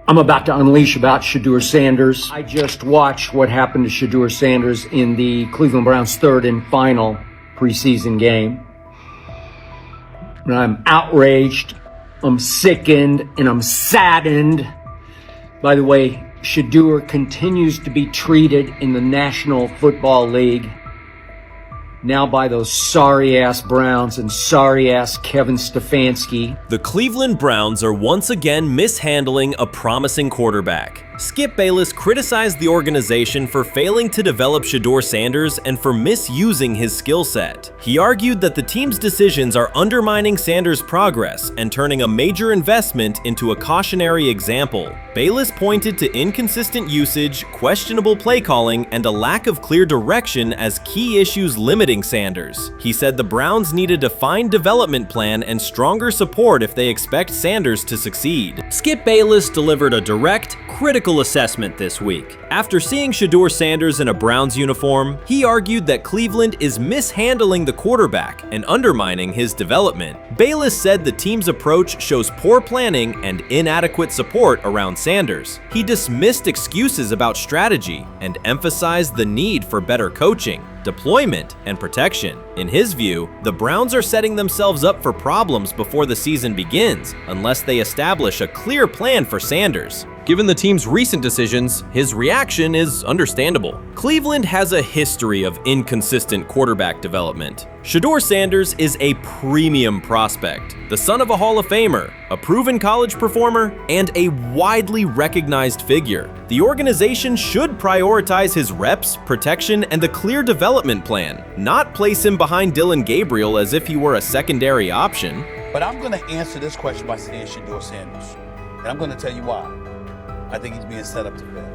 I'm about to unleash about Shedeur Sanders. I just watched what happened to Shedeur Sanders in the Cleveland Browns' third and final preseason game. And I'm outraged, I'm sickened, and I'm saddened. By the way, Shedeur continues to be treated in the National Football League now by those sorry-ass Browns and sorry-ass Kevin Stefanski. The Cleveland Browns are once again mishandling a promising quarterback. Skip Bayless criticized the organization for failing to develop Shedeur Sanders and for misusing his skill set. He argued that the team's decisions are undermining Sanders' progress and turning a major investment into a cautionary example. Bayless pointed to inconsistent usage, questionable play calling, and a lack of clear direction as key issues limiting Sanders. He said the Browns need a defined development plan and stronger support if they expect Sanders to succeed. Skip Bayless delivered a direct, critical assessment this week. After seeing Shedeur Sanders in a Browns uniform, he argued that Cleveland is mishandling the quarterback and undermining his development. Bayless said the team's approach shows poor planning and inadequate support around Sanders. He dismissed excuses about strategy and emphasized the need for better coaching, deployment, and protection. In his view, the Browns are setting themselves up for problems before the season begins unless they establish a clear plan for Sanders. Given the team's recent decisions, his reaction is understandable. Cleveland has a history of inconsistent quarterback development. Shedeur Sanders is a premium prospect, the son of a Hall of Famer, a proven college performer, and a widely recognized figure. The organization should prioritize his reps, protection, and a clear development plan, not place him behind Dillon Gabriel as if he were a secondary option. But I'm going to answer this question by saying Shedeur Sanders, and I'm going to tell you why. I think he's being set up to fail.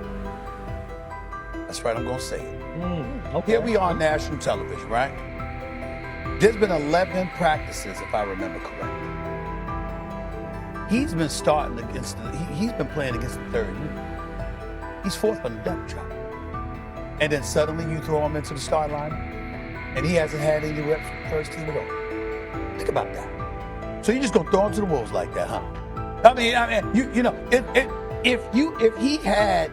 That's right, I'm going to say it. Okay. Here we are on national television, right? There's been 11 practices, if I remember correctly. He's been starting against he's been playing against the third unit. He's fourth on the depth chart. And then suddenly you throw him into the start line, and he hasn't had any reps for the first team at all. Think about that. So you're just going to throw him to the wolves like that, huh? I mean, you know, if he had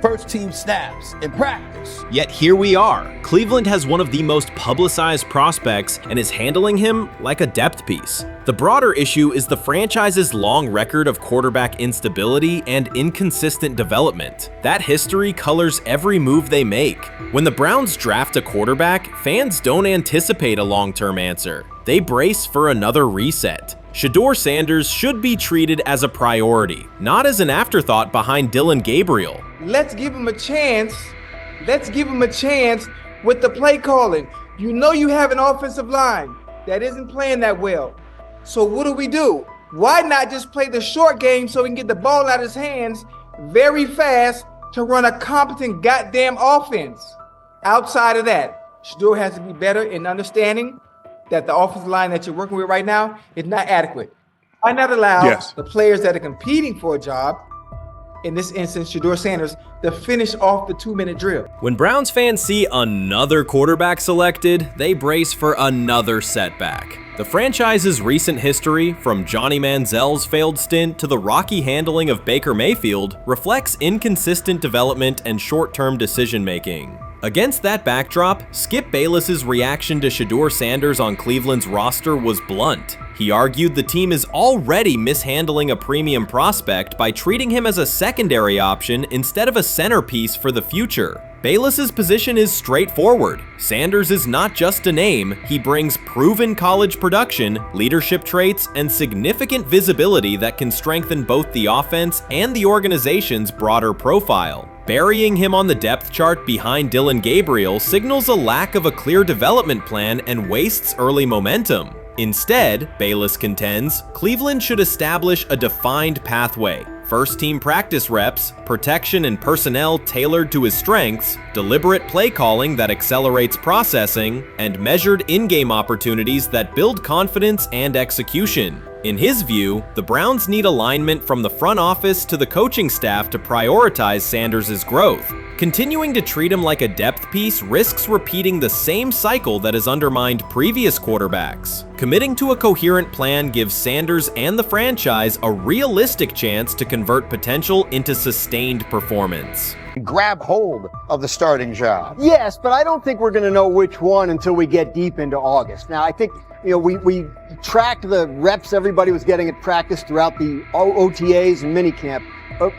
first team snaps in practice. Yet here we are. Cleveland has one of the most publicized prospects and is handling him like a depth piece. The broader issue is the franchise's long record of quarterback instability and inconsistent development. That history colors every move they make. When the Browns draft a quarterback, fans don't anticipate a long-term answer. They brace for another reset. Shedeur Sanders should be treated as a priority, not as an afterthought behind Dillon Gabriel. Let's give him a chance. Let's give him a chance with the play calling. You know you have an offensive line that isn't playing that well. So what do? Why not just play the short game so he can get the ball out of his hands very fast to run a competent goddamn offense? Outside of that, Shedeur has to be better in understanding that the offensive line that you're working with right now is not adequate. Why not allow the players that are competing for a job, in this instance, Shedeur Sanders, to finish off the 2-minute drill? When Browns fans see another quarterback selected, they brace for another setback. The franchise's recent history, from Johnny Manziel's failed stint to the rocky handling of Baker Mayfield, reflects inconsistent development and short-term decision-making. Against that backdrop, Skip Bayless's reaction to Shedeur Sanders on Cleveland's roster was blunt. He argued the team is already mishandling a premium prospect by treating him as a secondary option instead of a centerpiece for the future. Bayless's position is straightforward. Sanders is not just a name, he brings proven college production, leadership traits, and significant visibility that can strengthen both the offense and the organization's broader profile. Burying him on the depth chart behind Dillon Gabriel signals a lack of a clear development plan and wastes early momentum. Instead, Bayless contends, Cleveland should establish a defined pathway. First-team practice reps, protection and personnel tailored to his strengths, deliberate play calling that accelerates processing, and measured in-game opportunities that build confidence and execution. In his view, the Browns need alignment from the front office to the coaching staff to prioritize Sanders' growth. Continuing to treat him like a depth piece risks repeating the same cycle that has undermined previous quarterbacks. Committing to a coherent plan gives Sanders and the franchise a realistic chance to convert potential into sustained performance. Grab hold of the starting job. Yes, but I don't think we're going to know which one until we get deep into August. Now, I think, we tracked the reps everybody was getting at practice throughout the OTAs and minicamp. But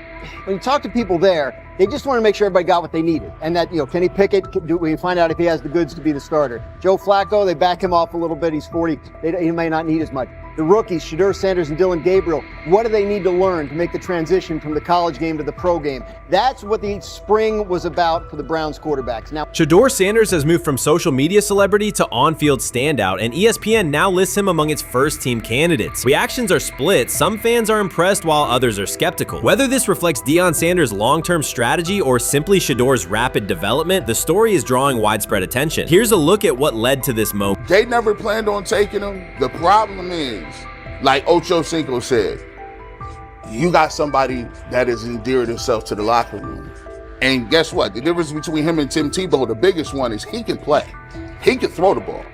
when you talk to people there, they just want to make sure everybody got what they needed. And that, Kenny Pickett, we can find out if he has the goods to be the starter. Joe Flacco, they back him off a little bit. He's 40. He may not need as much. The rookies, Shedeur, Sanders, and Dillon, Gabriel, what do they need to learn to make the transition from the college game to the pro game? That's what the spring was about for the Browns quarterbacks. Now, Shedeur Sanders has moved from social media celebrity to on-field standout, and ESPN now lists him among its first-team candidates. Reactions are split. Some fans are impressed while others are skeptical. Whether this reflects Deion Sanders' long-term strategy or simply Shedeur's rapid development, the story is drawing widespread attention. Here's a look at what led to this moment. They never planned on taking him. The problem is, like Ocho Cinco said, you got somebody that has endeared himself to the locker room. And guess what? The difference between him and Tim Tebow, the biggest one, is he can play. He can throw the ball.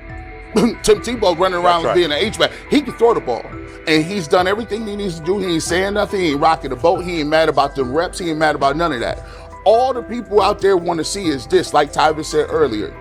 Tim Tebow running around being an H-back. He can throw the ball. And he's done everything he needs to do. He ain't saying nothing. He ain't rocking the boat. He ain't mad about the reps. He ain't mad about none of that. All the people out there want to see is this, like Tyver said earlier.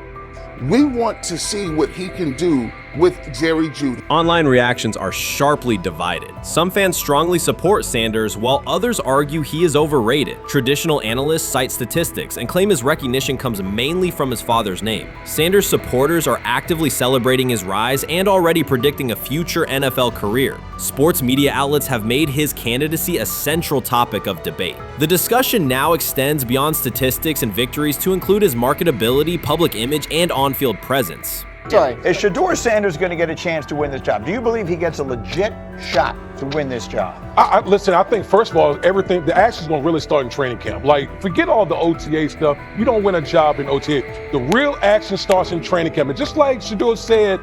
We want to see what he can do with Jerry Jeudy. Online reactions are sharply divided. Some fans strongly support Sanders, while others argue he is overrated. Traditional analysts cite statistics and claim his recognition comes mainly from his father's name. Sanders supporters are actively celebrating his rise and already predicting a future NFL career. Sports media outlets have made his candidacy a central topic of debate. The discussion now extends beyond statistics and victories to include his marketability, public image, and on-field presence. Sorry, is Shedeur Sanders going to get a chance to win this job? Do you believe he gets a legit shot to win this job? Listen, I think, first of all, the action's going to really start in training camp. Like, forget all the OTA stuff. You don't win a job in OTA. The real action starts in training camp. And just like Shedeur said,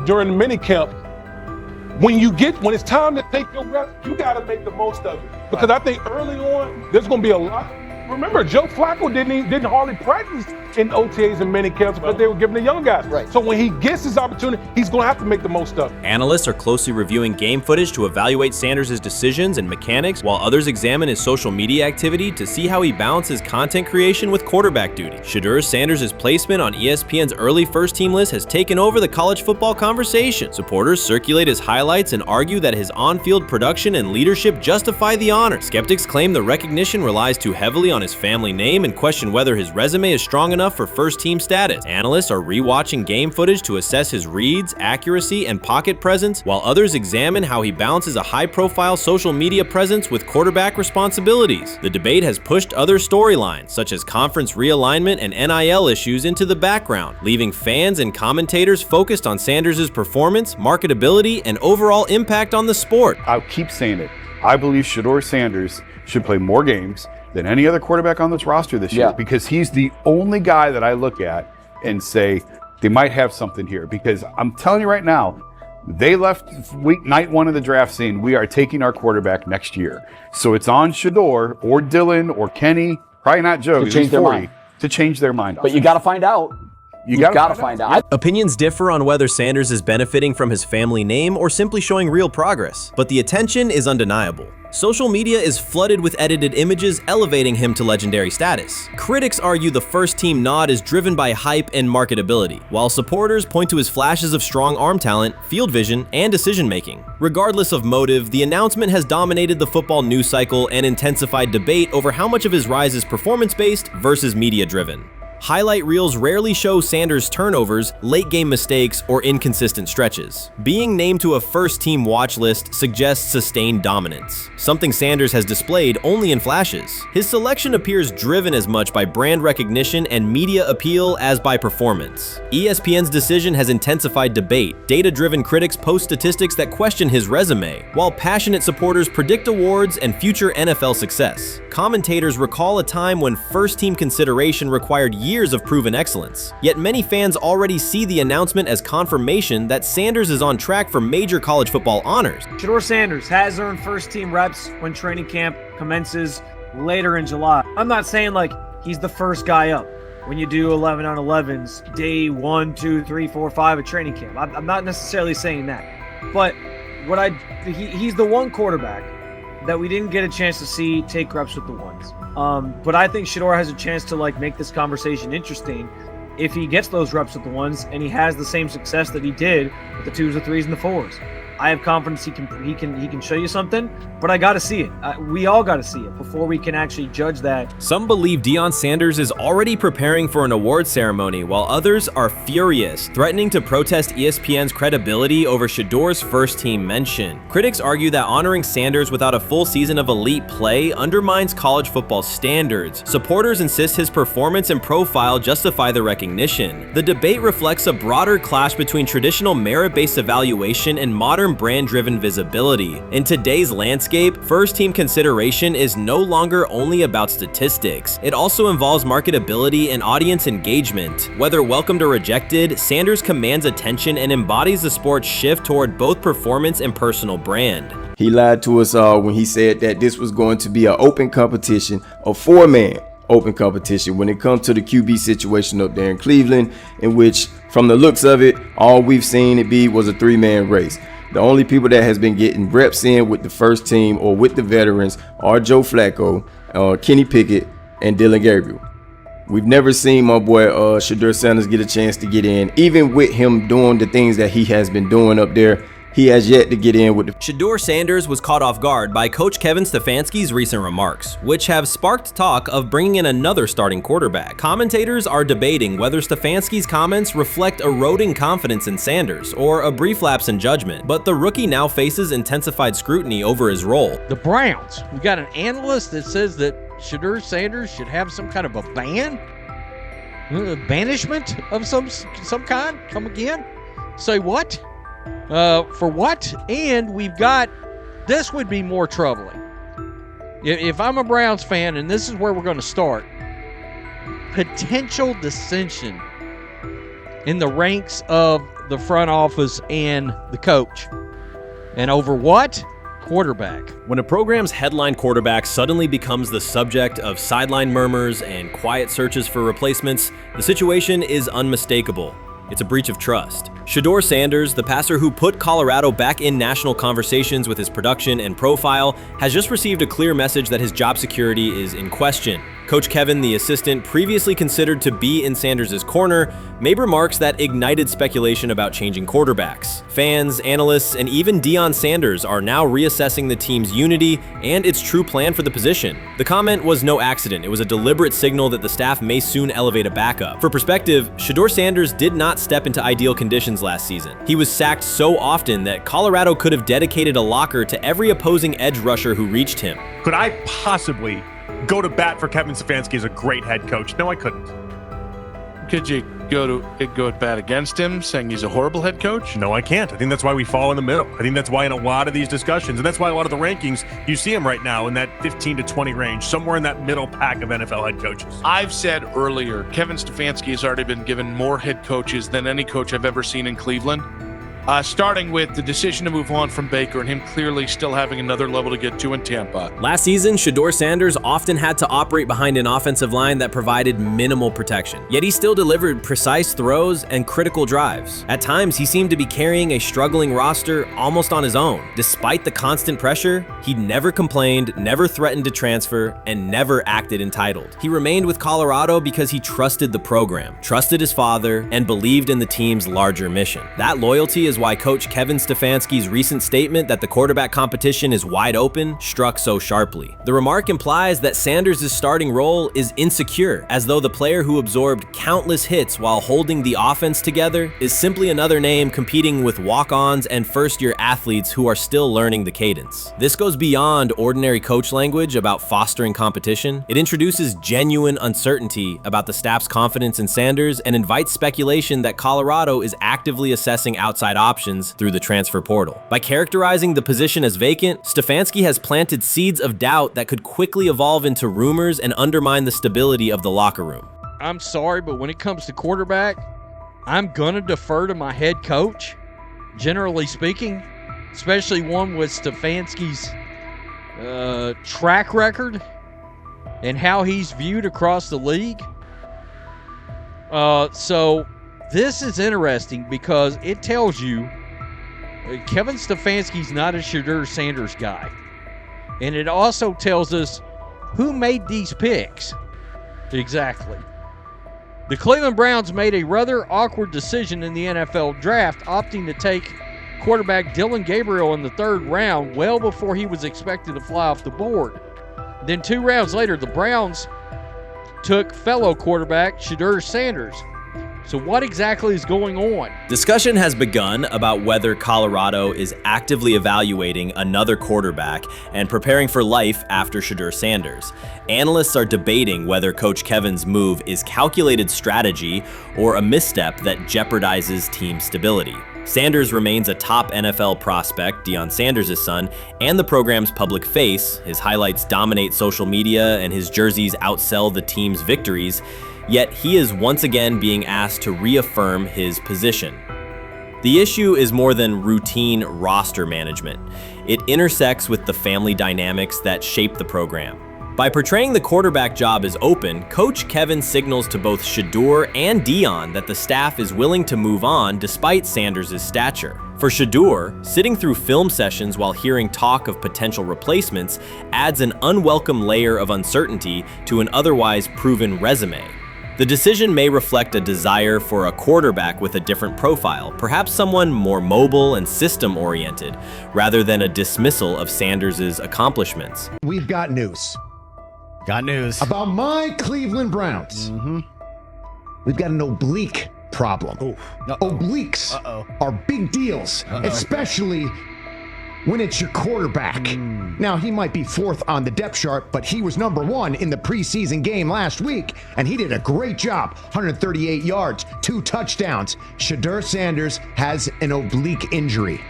during the mini camp, when it's time to take your reps, you got to make the most of it. Because I think early on, there's going to be a lot. Remember, Joe Flacco didn't hardly practice in OTAs and mini camps because they were giving the young guys. Right. So when he gets his opportunity, he's going to have to make the most of it. Analysts are closely reviewing game footage to evaluate Sanders' decisions and mechanics, while others examine his social media activity to see how he balances content creation with quarterback duty. Shedeur Sanders' placement on ESPN's early first-team list has taken over the college football conversation. Supporters circulate his highlights and argue that his on-field production and leadership justify the honor. Skeptics claim the recognition relies too heavily on his family name and question whether his resume is strong enough for first-team status. Analysts are rewatching game footage to assess his reads, accuracy, and pocket presence, while others examine how he balances a high-profile social media presence with quarterback responsibilities. The debate has pushed other storylines, such as conference realignment and NIL issues, into the background, leaving fans and commentators focused on Sanders' performance, marketability, and overall impact on the sport. I'll keep saying it. I believe Shedeur Sanders should play more games than any other quarterback on this roster this year, because he's the only guy that I look at and say they might have something here. Because I'm telling you right now, they left night one of the draft saying we are taking our quarterback next year. So it's on Shedeur or Dillon or Kenny, probably not Joe, to change their mind. To change their mind. But you got to find out. You gotta find out. Opinions differ on whether Sanders is benefiting from his family name or simply showing real progress, but the attention is undeniable. Social media is flooded with edited images elevating him to legendary status. Critics argue the first-team nod is driven by hype and marketability, while supporters point to his flashes of strong arm talent, field vision, and decision-making. Regardless of motive, the announcement has dominated the football news cycle and intensified debate over how much of his rise is performance-based versus media-driven. Highlight reels rarely show Sanders' turnovers, late-game mistakes, or inconsistent stretches. Being named to a first-team watch list suggests sustained dominance, something Sanders has displayed only in flashes. His selection appears driven as much by brand recognition and media appeal as by performance. ESPN's decision has intensified debate. Data-driven critics post statistics that question his resume, while passionate supporters predict awards and future NFL success. Commentators recall a time when first-team consideration required years years of proven excellence. Yet many fans already see the announcement as confirmation that Sanders is on track for major college football honors. Shedeur Sanders has earned first-team reps when training camp commences later in July. I'm not saying like he's the first guy up when you do 11 on 11s day 1, 2, 3, 4, 5 at training camp. I'm not necessarily saying that, but he's the one quarterback that we didn't get a chance to see take reps with the ones. But I think Shedeur has a chance to like make this conversation interesting if he gets those reps with the ones and he has the same success that he did with the 2s, the 3s, and the 4s. I have confidence he can show you something, but I got to see it. We all got to see it before we can actually judge that. Some believe Deion Sanders is already preparing for an award ceremony, while others are furious, threatening to protest ESPN's credibility over Shedeur's first-team mention. Critics argue that honoring Sanders without a full season of elite play undermines college football standards. Supporters insist his performance and profile justify the recognition. The debate reflects a broader clash between traditional merit-based evaluation and modern brand-driven visibility. In today's landscape, first-team consideration is no longer only about statistics. It also involves marketability and audience engagement. Whether welcomed or rejected, Sanders commands attention and embodies the sport's shift toward both performance and personal brand. He lied to us all when he said that this was going to be an open competition, a four-man open competition when it comes to the QB situation up there in Cleveland, in which, from the looks of it, all we've seen it be was a three-man race. The only people that has been getting reps in with the first team or with the veterans are Joe Flacco, Kenny Pickett, and Dillon Gabriel. We've never seen my boy Shedeur Sanders get a chance to get in. Even with him doing the things that he has been doing up there, he has yet to get in with the... Shedeur Sanders was caught off guard by Coach Kevin Stefanski's recent remarks, which have sparked talk of bringing in another starting quarterback. Commentators are debating whether Stefanski's comments reflect eroding confidence in Sanders or a brief lapse in judgment, but the rookie now faces intensified scrutiny over his role. The Browns, we got an analyst that says that Shedeur Sanders should have some kind of a ban? Banishment of some kind? Come again? Say what? For what? And we've got, this would be more troubling. If I'm a Browns fan, and this is where we're going to start, potential dissension in the ranks of the front office and the coach. And over what? Quarterback. When a program's headline quarterback suddenly becomes the subject of sideline murmurs and quiet searches for replacements, the situation is unmistakable. It's a breach of trust. Shedeur Sanders, the passer who put Colorado back in national conversations with his production and profile, has just received a clear message that his job security is in question. Coach Kevin, the assistant previously considered to be in Sanders' corner, made remarks that ignited speculation about changing quarterbacks. Fans, analysts, and even Deion Sanders are now reassessing the team's unity and its true plan for the position. The comment was no accident. It was a deliberate signal that the staff may soon elevate a backup. For perspective, Shedeur Sanders did not step into ideal conditions last season. He was sacked so often that Colorado could have dedicated a locker to every opposing edge rusher who reached him. Could I possibly go to bat for Kevin Stefanski as a great head coach? No, I couldn't. Could you go to bat against him, saying he's a horrible head coach? No, I can't. I think that's why we fall in the middle. I think that's why in a lot of these discussions, and that's why a lot of the rankings, you see him right now in that 15 to 20 range, somewhere in that middle pack of NFL head coaches. I've said earlier, Kevin Stefanski has already been given more head coaches than any coach I've ever seen in Cleveland. Starting with the decision to move on from Baker and him clearly still having another level to get to in Tampa. Last season, Shedeur Sanders often had to operate behind an offensive line that provided minimal protection, yet he still delivered precise throws and critical drives. At times, he seemed to be carrying a struggling roster almost on his own. Despite the constant pressure, he never complained, never threatened to transfer, and never acted entitled. He remained with Colorado because he trusted the program, trusted his father, and believed in the team's larger mission. That loyalty is why Coach Kevin Stefanski's recent statement that the quarterback competition is wide open struck so sharply. The remark implies that Sanders' starting role is insecure, as though the player who absorbed countless hits while holding the offense together is simply another name competing with walk-ons and first-year athletes who are still learning the cadence. This goes beyond ordinary coach language about fostering competition. It introduces genuine uncertainty about the staff's confidence in Sanders and invites speculation that Colorado is actively assessing outside options through the transfer portal. By characterizing the position as vacant, Stefanski has planted seeds of doubt that could quickly evolve into rumors and undermine the stability of the locker room. I'm sorry, but when it comes to quarterback, I'm going to defer to my head coach, generally speaking, especially one with Stefanski's track record and how he's viewed across the league. So this is interesting because it tells you Kevin Stefanski's not a Shedeur Sanders guy. And it also tells us who made these picks. Exactly. The Cleveland Browns made a rather awkward decision in the NFL draft, opting to take quarterback Dillon Gabriel in the 3rd round, well before he was expected to fly off the board. Then 2 rounds later, the Browns took fellow quarterback Shedeur Sanders. So what exactly is going on? Discussion has begun about whether Colorado is actively evaluating another quarterback and preparing for life after Shedeur Sanders. Analysts are debating whether Coach Kevin's move is calculated strategy or a misstep that jeopardizes team stability. Sanders remains a top NFL prospect, Deion Sanders' son, and the program's public face. His highlights dominate social media and his jerseys outsell the team's victories. Yet he is once again being asked to reaffirm his position. The issue is more than routine roster management. It intersects with the family dynamics that shape the program. By portraying the quarterback job as open, Coach Kevin signals to both Shedeur and Deion that the staff is willing to move on despite Sanders' stature. For Shedeur, sitting through film sessions while hearing talk of potential replacements adds an unwelcome layer of uncertainty to an otherwise proven resume. The decision may reflect a desire for a quarterback with a different profile, perhaps someone more mobile and system-oriented, rather than a dismissal of Sanders' accomplishments. We've got news. Got news. About my Cleveland Browns. We've got an oblique problem. Obliques are big deals, especially when it's your quarterback. Now, he might be 4th on the depth chart, but he was number 1 in the preseason game last week, and he did a great job. 138 yards, 2 touchdowns. Shedeur Sanders has an oblique injury.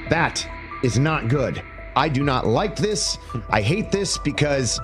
That is not good. I do not like this. I hate this because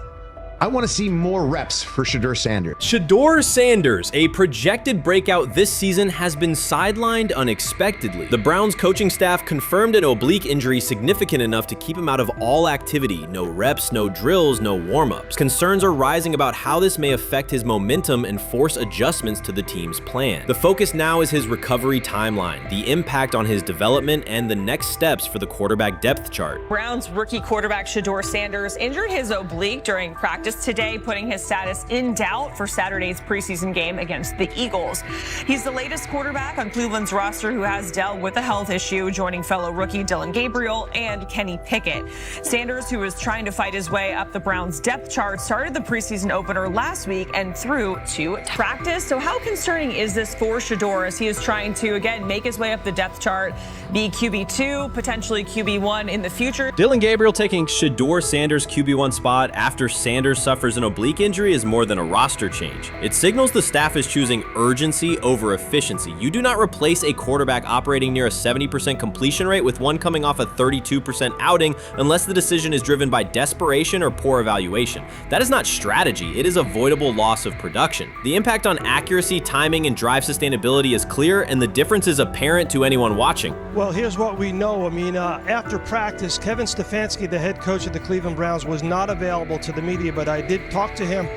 I want to see more reps for Shedeur Sanders. Shedeur Sanders, a projected breakout this season, has been sidelined unexpectedly. The Browns coaching staff confirmed an oblique injury significant enough to keep him out of all activity. No reps, no drills, no warm-ups. Concerns are rising about how this may affect his momentum and force adjustments to the team's plan. The focus now is his recovery timeline, the impact on his development, and the next steps for the quarterback depth chart. Browns rookie quarterback Shedeur Sanders injured his oblique during practice today, putting his status in doubt for Saturday's preseason game against the Eagles. He's the latest quarterback on Cleveland's roster who has dealt with a health issue, joining fellow rookie Dillon Gabriel and Kenny Pickett. Sanders, who is trying to fight his way up the Browns' depth chart, started the preseason opener last week and threw 2 practice. So how concerning is this for Shedeur as he is trying to, again, make his way up the depth chart, be QB2, potentially QB1 in the future? Dillon Gabriel taking Shedeur Sanders' QB1 spot after Sanders suffers an oblique injury is more than a roster change. It signals the staff is choosing urgency over efficiency. You do not replace a quarterback operating near a 70% completion rate with one coming off a 32% outing unless the decision is driven by desperation or poor evaluation. That is not strategy, it is avoidable loss of production. The impact on accuracy, timing, and drive sustainability is clear, and the difference is apparent to anyone watching. Well, here's what we know. I mean, after practice, Kevin Stefanski, the head coach of the Cleveland Browns, was not available to the media, but I did talk to him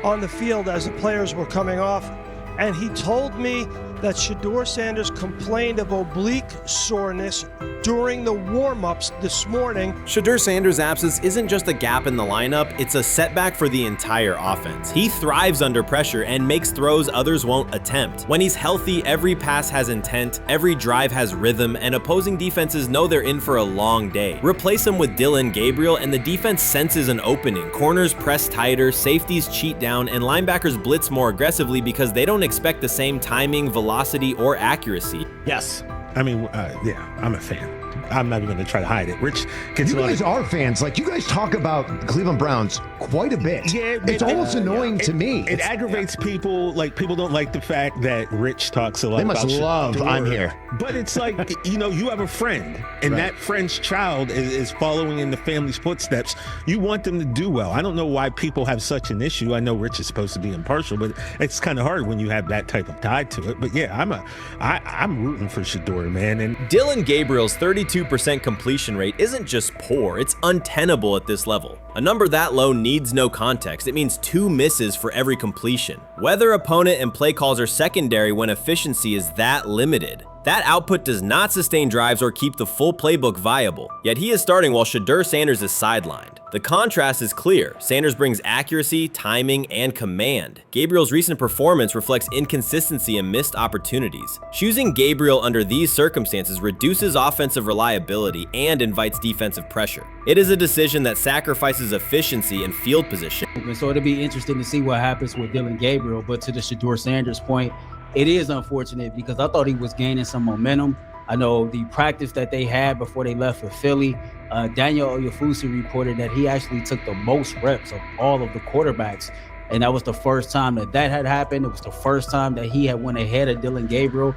on the field as the players were coming off, and he told me that Shedeur Sanders complained of oblique soreness during the warm-ups this morning. Shedeur Sanders' absence isn't just a gap in the lineup, it's a setback for the entire offense. He thrives under pressure and makes throws others won't attempt. When he's healthy, every pass has intent, every drive has rhythm, and opposing defenses know they're in for a long day. Replace him with Dillon Gabriel and the defense senses an opening. Corners press tighter, safeties cheat down, and linebackers blitz more aggressively because they don't expect the same timing, velocity, or accuracy. Yes. I mean, yeah, I'm a fan. I'm not even going to try to hide it. Rich gets you guys are fans. Like, you guys talk about Cleveland Browns quite a bit. Yeah, it's almost annoying to me. It aggravates people. Like, people don't like the fact that Rich talks a lot They about must love Shedeur. I'm here. But it's like, you have a friend, and that friend's child is following in the family's footsteps. You want them to do well. I don't know why people have such an issue. I know Rich is supposed to be impartial, but it's kind of hard when you have that type of tie to it. But yeah, I'm rooting for Shedeur, man. And Dillon Gabriel's 32% completion rate isn't just poor, it's untenable at this level. A number that low needs no context. It means 2 misses for every completion. Weather, opponent, and play calls are secondary when efficiency is that limited. That output does not sustain drives or keep the full playbook viable, yet he is starting while Shedeur Sanders is sidelined. The contrast is clear. Sanders brings accuracy, timing, and command. Gabriel's recent performance reflects inconsistency and missed opportunities. Choosing Gabriel under these circumstances reduces offensive reliability and invites defensive pressure. It is a decision that sacrifices efficiency and field position. So it'll be interesting to see what happens with Dillon Gabriel, but to the Shedeur Sanders point, it is unfortunate because I thought he was gaining some momentum. I know the practice that they had before they left for Philly, Daniel Oyefusi reported that he actually took the most reps of all of the quarterbacks. And that was the first time that had happened. It was the first time that he had went ahead of Dillon Gabriel,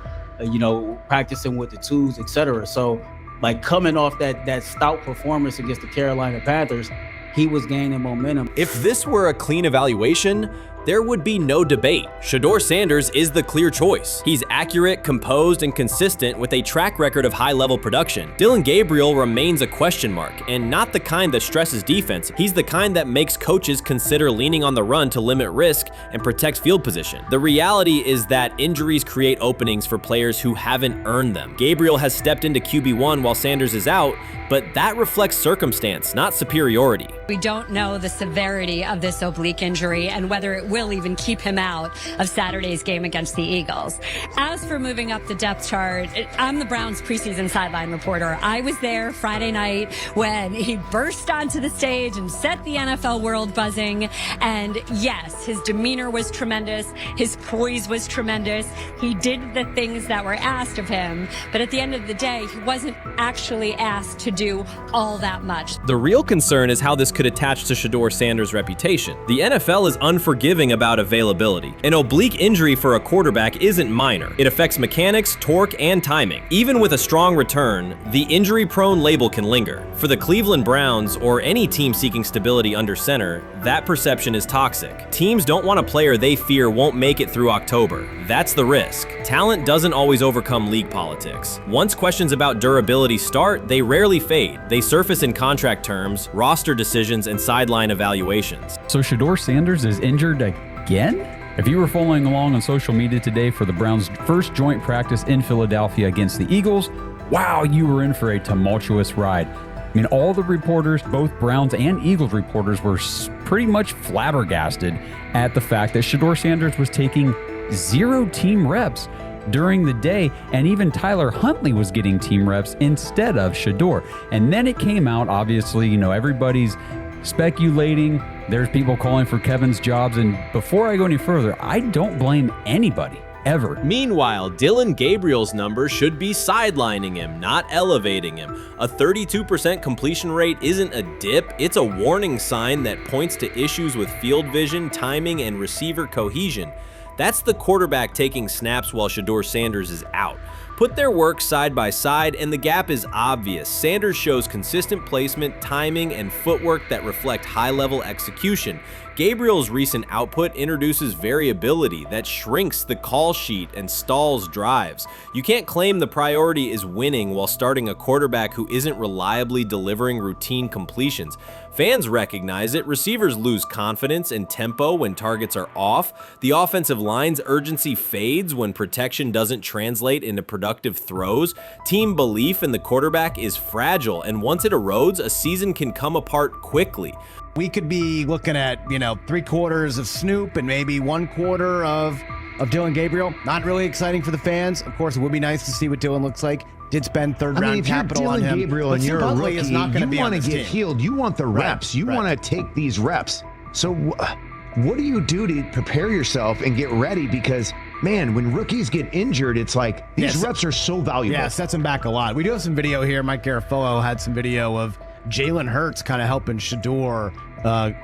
practicing with the twos, etc. So, like, coming off that stout performance against the Carolina Panthers, he was gaining momentum. If this were a clean evaluation, there would be no debate. Shedeur Sanders is the clear choice. He's accurate, composed, and consistent with a track record of high-level production. Dillon Gabriel remains a question mark, and not the kind that stresses defense. He's the kind that makes coaches consider leaning on the run to limit risk and protect field position. The reality is that injuries create openings for players who haven't earned them. Gabriel has stepped into QB1 while Sanders is out, but that reflects circumstance, not superiority. We don't know the severity of this oblique injury and whether it will even keep him out of Saturday's game against the Eagles. As for moving up the depth chart, I'm the Browns preseason sideline reporter. I was there Friday night when he burst onto the stage and set the NFL world buzzing. And yes, his demeanor was tremendous. His poise was tremendous. He did the things that were asked of him. But at the end of the day, he wasn't actually asked to do all that much. The real concern is how this could attach to Shedeur Sanders' reputation. The NFL is unforgiving about availability. An oblique injury for a quarterback isn't minor. It affects mechanics, torque, and timing. Even with a strong return, the injury-prone label can linger. For the Cleveland Browns, or any team seeking stability under center, that perception is toxic. Teams don't want a player they fear won't make it through October. That's the risk. Talent doesn't always overcome league politics. Once questions about durability start, they rarely fade. They surface in contract terms, roster decisions, and sideline evaluations. So Shedeur Sanders is injured again? If you were following along on social media today for the Browns' first joint practice in Philadelphia against the Eagles, wow, you were in for a tumultuous ride. I mean, all the reporters, both Browns and Eagles reporters, were pretty much flabbergasted at the fact that Shedeur Sanders was taking 0 team reps during the day, and even Tyler Huntley was getting team reps instead of Shedeur. And then it came out, obviously, everybody's speculating. There's people calling for Kevin's jobs, and before I go any further, I don't blame anybody, ever. Meanwhile, Dillon Gabriel's numbers should be sidelining him, not elevating him. A 32% completion rate isn't a dip, it's a warning sign that points to issues with field vision, timing, and receiver cohesion. That's the quarterback taking snaps while Shedeur Sanders is out. Put their work side by side and the gap is obvious. Sanders shows consistent placement, timing, and footwork that reflect high-level execution. Gabriel's recent output introduces variability that shrinks the call sheet and stalls drives. You can't claim the priority is winning while starting a quarterback who isn't reliably delivering routine completions. Fans recognize it, receivers lose confidence and tempo when targets are off, the offensive line's urgency fades when protection doesn't translate into productive throws, team belief in the quarterback is fragile, and once it erodes, a season can come apart quickly. We could be looking at, 3/4 of Snoop and maybe 1/4 of Dillon Gabriel. Not really exciting for the fans. Of course, it would be nice to see what Dillon looks like. Did spend third-round capital on him. If you're Dillon Gabriel and you're a rookie, is not you want to get healed. You want the reps. You want to take these reps. So what do you do to prepare yourself and get ready? Because man, when rookies get injured, it's like these reps are so valuable. Yeah, sets him back a lot. We do have some video here. Mike Garafolo had some video of Jalen Hurts kind of helping Shedeur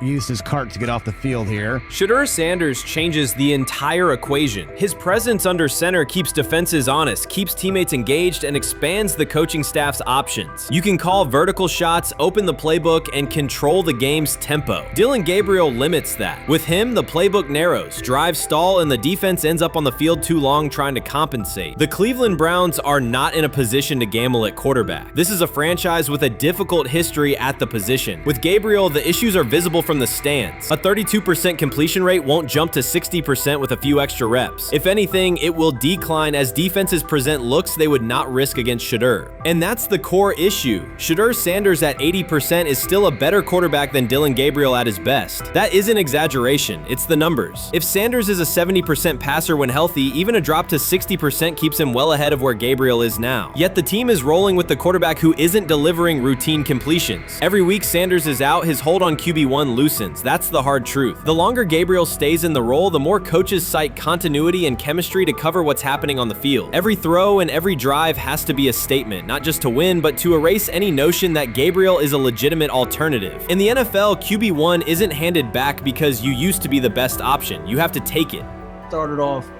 use his cart to get off the field here. Shedeur Sanders changes the entire equation. His presence under center keeps defenses honest, keeps teammates engaged, and expands the coaching staff's options. You can call vertical shots, open the playbook, and control the game's tempo. Dillon Gabriel limits that. With him, the playbook narrows, drives stall, and the defense ends up on the field too long trying to compensate. The Cleveland Browns are not in a position to gamble at quarterback. This is a franchise with a difficult history at the position. With Gabriel, the issues are visible from the stands. A 32% completion rate won't jump to 60% with a few extra reps. If anything, it will decline as defenses present looks they would not risk against Shedeur. And that's the core issue. Shedeur Sanders at 80% is still a better quarterback than Dillon Gabriel at his best. That isn't exaggeration, it's the numbers. If Sanders is a 70% passer when healthy, even a drop to 60% keeps him well ahead of where Gabriel is now. Yet the team is rolling with the quarterback who isn't delivering routine completions. Every week Sanders is out, his hold on QB1 loosens. That's the hard truth. The longer Gabriel stays in the role, the more coaches cite continuity and chemistry to cover what's happening on the field. Every throw and every drive has to be a statement, not just to win, but to erase any notion that Gabriel is a legitimate alternative. In the NFL, QB1 isn't handed back because you used to be the best option. You have to take it. Started off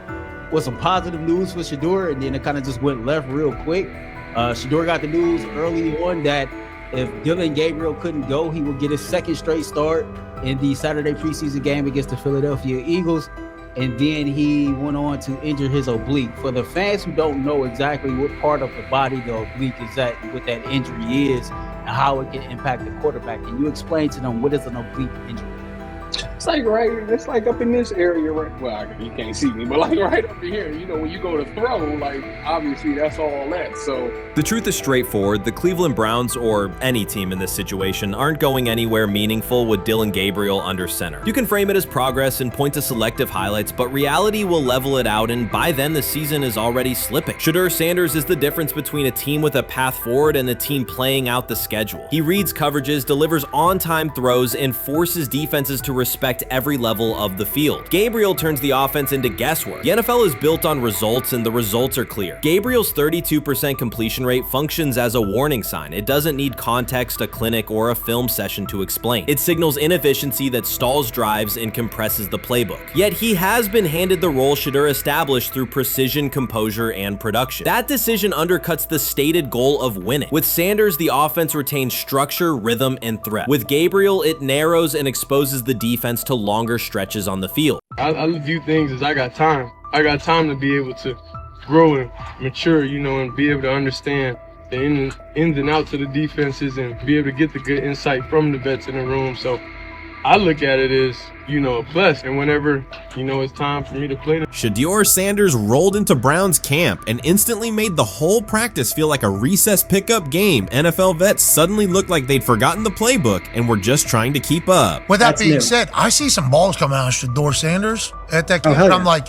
with some positive news for Shedeur, and then it kind of just went left real quick. Shedeur got the news early on that if Dillon Gabriel couldn't go, he would get his second straight start in the Saturday preseason game against the Philadelphia Eagles. And then he went on to injure his oblique. For the fans who don't know exactly what part of the body the oblique is at, what that injury is, and how it can impact the quarterback, can you explain to them what is an oblique injury? It's like up in this area, right? Well, you can't see me, but like right up in here, when you go to throw, like obviously that's all that. So the truth is straightforward. The Cleveland Browns, or any team in this situation, aren't going anywhere meaningful with Dillon Gabriel under center. You can frame it as progress and point to selective highlights, but reality will level it out, and by then the season is already slipping. Shedeur Sanders is the difference between a team with a path forward and a team playing out the schedule. He reads coverages, delivers on-time throws, and forces defenses to respect every level of the field. Gabriel turns the offense into guesswork. The NFL is built on results, and the results are clear. Gabriel's 32% completion rate functions as a warning sign. It doesn't need context, a clinic, or a film session to explain. It signals inefficiency that stalls drives and compresses the playbook. Yet he has been handed the role Shedeur established through precision, composure, and production. That decision undercuts the stated goal of winning. With Sanders, the offense retains structure, rhythm, and threat. With Gabriel, it narrows and exposes the defense to longer stretches on the field. I view things as I got time. I got time to be able to grow and mature, and be able to understand the ins and outs of the defenses and be able to get the good insight from the vets in the room. So I look at it as, a plus. And whenever, it's time for me to play. Shedeur Sanders rolled into Browns camp and instantly made the whole practice feel like a recess pickup game. NFL vets suddenly looked like they'd forgotten the playbook and were just trying to keep up. With that being said, I see some balls coming out of Shedeur Sanders at that camp, and I'm like,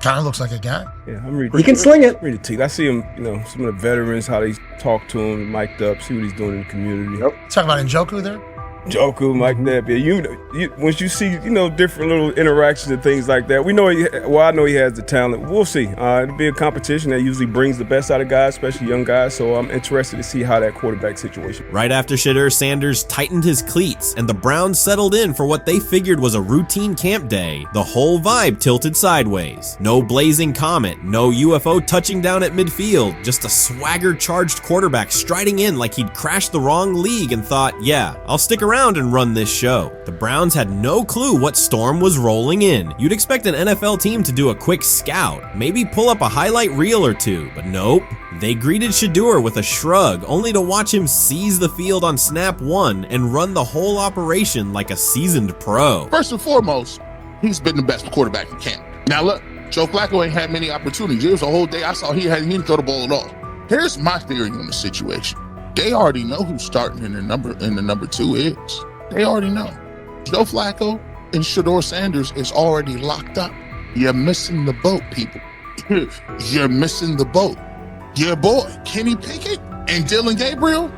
kind of looks like a guy. Yeah, I'm ready. He can sling it. Ready to take. I see him, some of the veterans, how they talk to him, mic'd up, see what he's doing in the community. Talking about Njoku there? Njoku, Mike Knapp. Yeah, once you see, different little interactions and things like that, I know he has the talent. We'll see. It'll be a competition that usually brings the best out of guys, especially young guys. So I'm interested to see how that quarterback situation. Right after Shedeur Sanders tightened his cleats and the Browns settled in for what they figured was a routine camp day, the whole vibe tilted sideways. No blazing comet, no UFO touching down at midfield, just a swagger-charged quarterback striding in like he'd crashed the wrong league and thought, yeah, I'll stick around and run this show. The Browns had no clue what storm was rolling in. You'd expect an NFL team to do a quick scout, maybe pull up a highlight reel or two, but nope. They greeted Shedeur with a shrug, only to watch him seize the field on snap one and run the whole operation like a seasoned pro. First and foremost, he's been the best quarterback in camp. Now look, Joe Flacco ain't had many opportunities. There was a whole day I saw he didn't throw the ball at all. Here's my theory on the situation. They already know who's starting in the number 2 is. They already know. Joe Flacco and Shedeur Sanders is already locked up. You're missing the boat, people. You're missing the boat. Your boy, Kenny Pickett and Dillon Gabriel,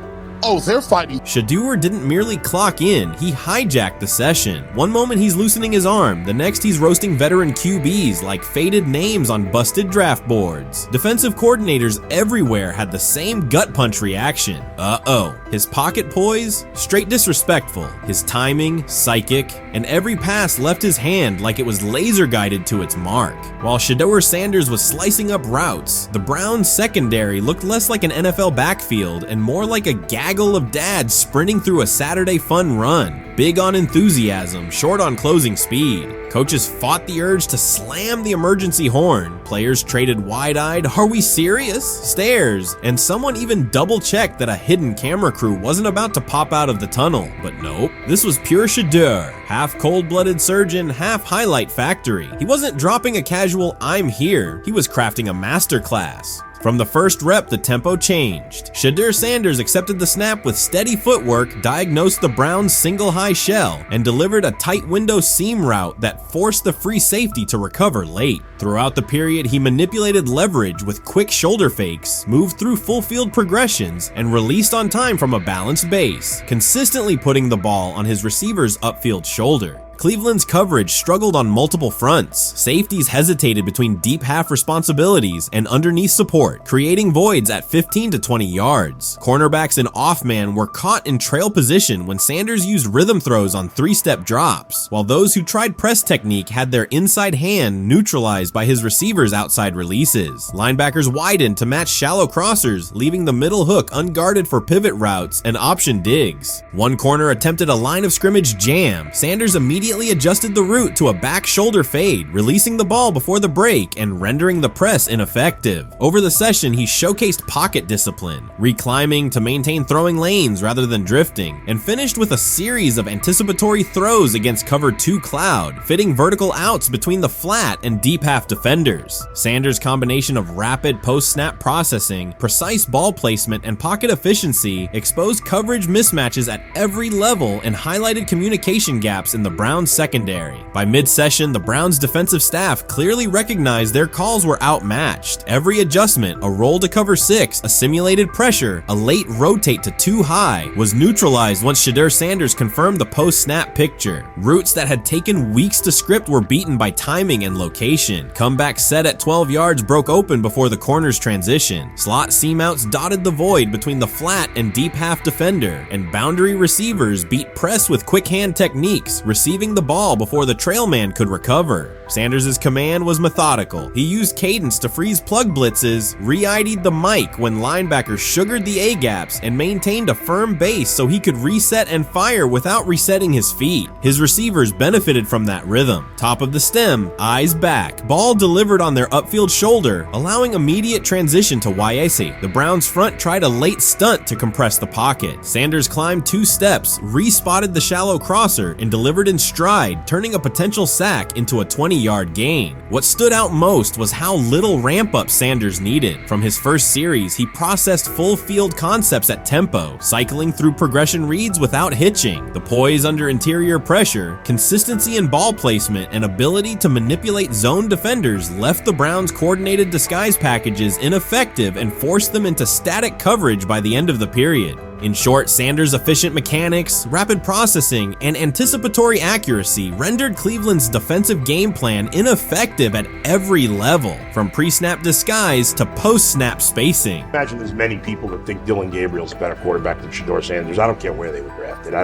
Oh, they're fighting. Shedeur didn't merely clock in, he hijacked the session. One moment he's loosening his arm, the next he's roasting veteran QBs like faded names on busted draft boards. Defensive coordinators everywhere had the same gut punch reaction. Uh-oh. His pocket poise? Straight disrespectful. His timing? Psychic. And every pass left his hand like it was laser guided to its mark. While Shedeur Sanders was slicing up routes, the Browns secondary looked less like an NFL backfield and more like a gaggle of dads sprinting through a Saturday fun run. Big on enthusiasm, short on closing speed. Coaches fought the urge to slam the emergency horn. Players traded wide-eyed, "Are we serious?" stares, and someone even double-checked that a hidden camera crew wasn't about to pop out of the tunnel. But nope, this was pure Shedeur. Half cold-blooded surgeon, half highlight factory. He wasn't dropping a casual "I'm here," he was crafting a masterclass. From the first rep, the tempo changed. Shedeur Sanders accepted the snap with steady footwork, diagnosed the Browns' single high shell, and delivered a tight window seam route that forced the free safety to recover late. Throughout the period, he manipulated leverage with quick shoulder fakes, moved through full field progressions, and released on time from a balanced base, consistently putting the ball on his receiver's upfield shoulder. Cleveland's coverage struggled on multiple fronts. Safeties hesitated between deep half responsibilities and underneath support, creating voids at 15 to 20 yards. Cornerbacks and off-man were caught in trail position when Sanders used rhythm throws on three-step drops, while those who tried press technique had their inside hand neutralized by his receivers' outside releases. Linebackers widened to match shallow crossers, leaving the middle hook unguarded for pivot routes and option digs. One corner attempted a line of scrimmage jam. Sanders immediately adjusted the route to a back shoulder fade, releasing the ball before the break and rendering the press ineffective. Over the session, he showcased pocket discipline, reclimbing to maintain throwing lanes rather than drifting, and finished with a series of anticipatory throws against cover 2 cloud, fitting vertical outs between the flat and deep half defenders. Sanders' combination of rapid post-snap processing, precise ball placement, and pocket efficiency exposed coverage mismatches at every level and highlighted communication gaps in the Browns secondary. By mid-session, the Browns defensive staff clearly recognized their calls were outmatched. Every adjustment, a roll to cover 6, a simulated pressure, a late rotate to 2 high, was neutralized once Shedeur Sanders confirmed the post-snap picture. Routes that had taken weeks to script were beaten by timing and location. Comeback set at 12 yards broke open before the corner's transition. Slot seam outs dotted the void between the flat and deep half defender, and boundary receivers beat press with quick hand techniques, receiving the ball before the trail man could recover. Sanders' command was methodical. He used cadence to freeze plug blitzes, re-ID'd the mic when linebackers sugared the A-gaps, and maintained a firm base so he could reset and fire without resetting his feet. His receivers benefited from that rhythm. Top of the stem, eyes back, ball delivered on their upfield shoulder, allowing immediate transition to YAC. The Browns front tried a late stunt to compress the pocket. Sanders climbed 2 steps, re-spotted the shallow crosser, and delivered in stride, turning a potential sack into a 20-yard gain. What stood out most was how little ramp-up Sanders needed. From his first series, he processed full field concepts at tempo, cycling through progression reads without hitching. The poise under interior pressure, consistency in ball placement, and ability to manipulate zone defenders left the Browns' coordinated disguise packages ineffective and forced them into static coverage by the end of the period. In short, Sanders' efficient mechanics, rapid processing, and anticipatory accuracy rendered Cleveland's defensive game plan ineffective at every level, from pre-snap disguise to post-snap spacing. Imagine there's many people that think Dillon Gabriel's a better quarterback than Shedeur Sanders. I don't care where they were drafted.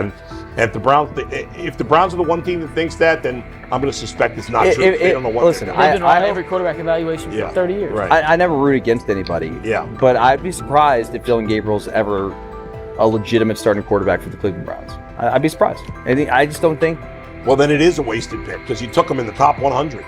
If the Browns are the one team that thinks that, then I'm going to suspect it's not true. They don't know what. Listen, I've been on every quarterback evaluation for 30 years. Right. I never root against anybody. Yeah. But I'd be surprised if Dillon Gabriel's ever a legitimate starting quarterback for the Cleveland Browns. I'd be surprised. I just don't think. Well, then it is a wasted pick because you took him in the top 100.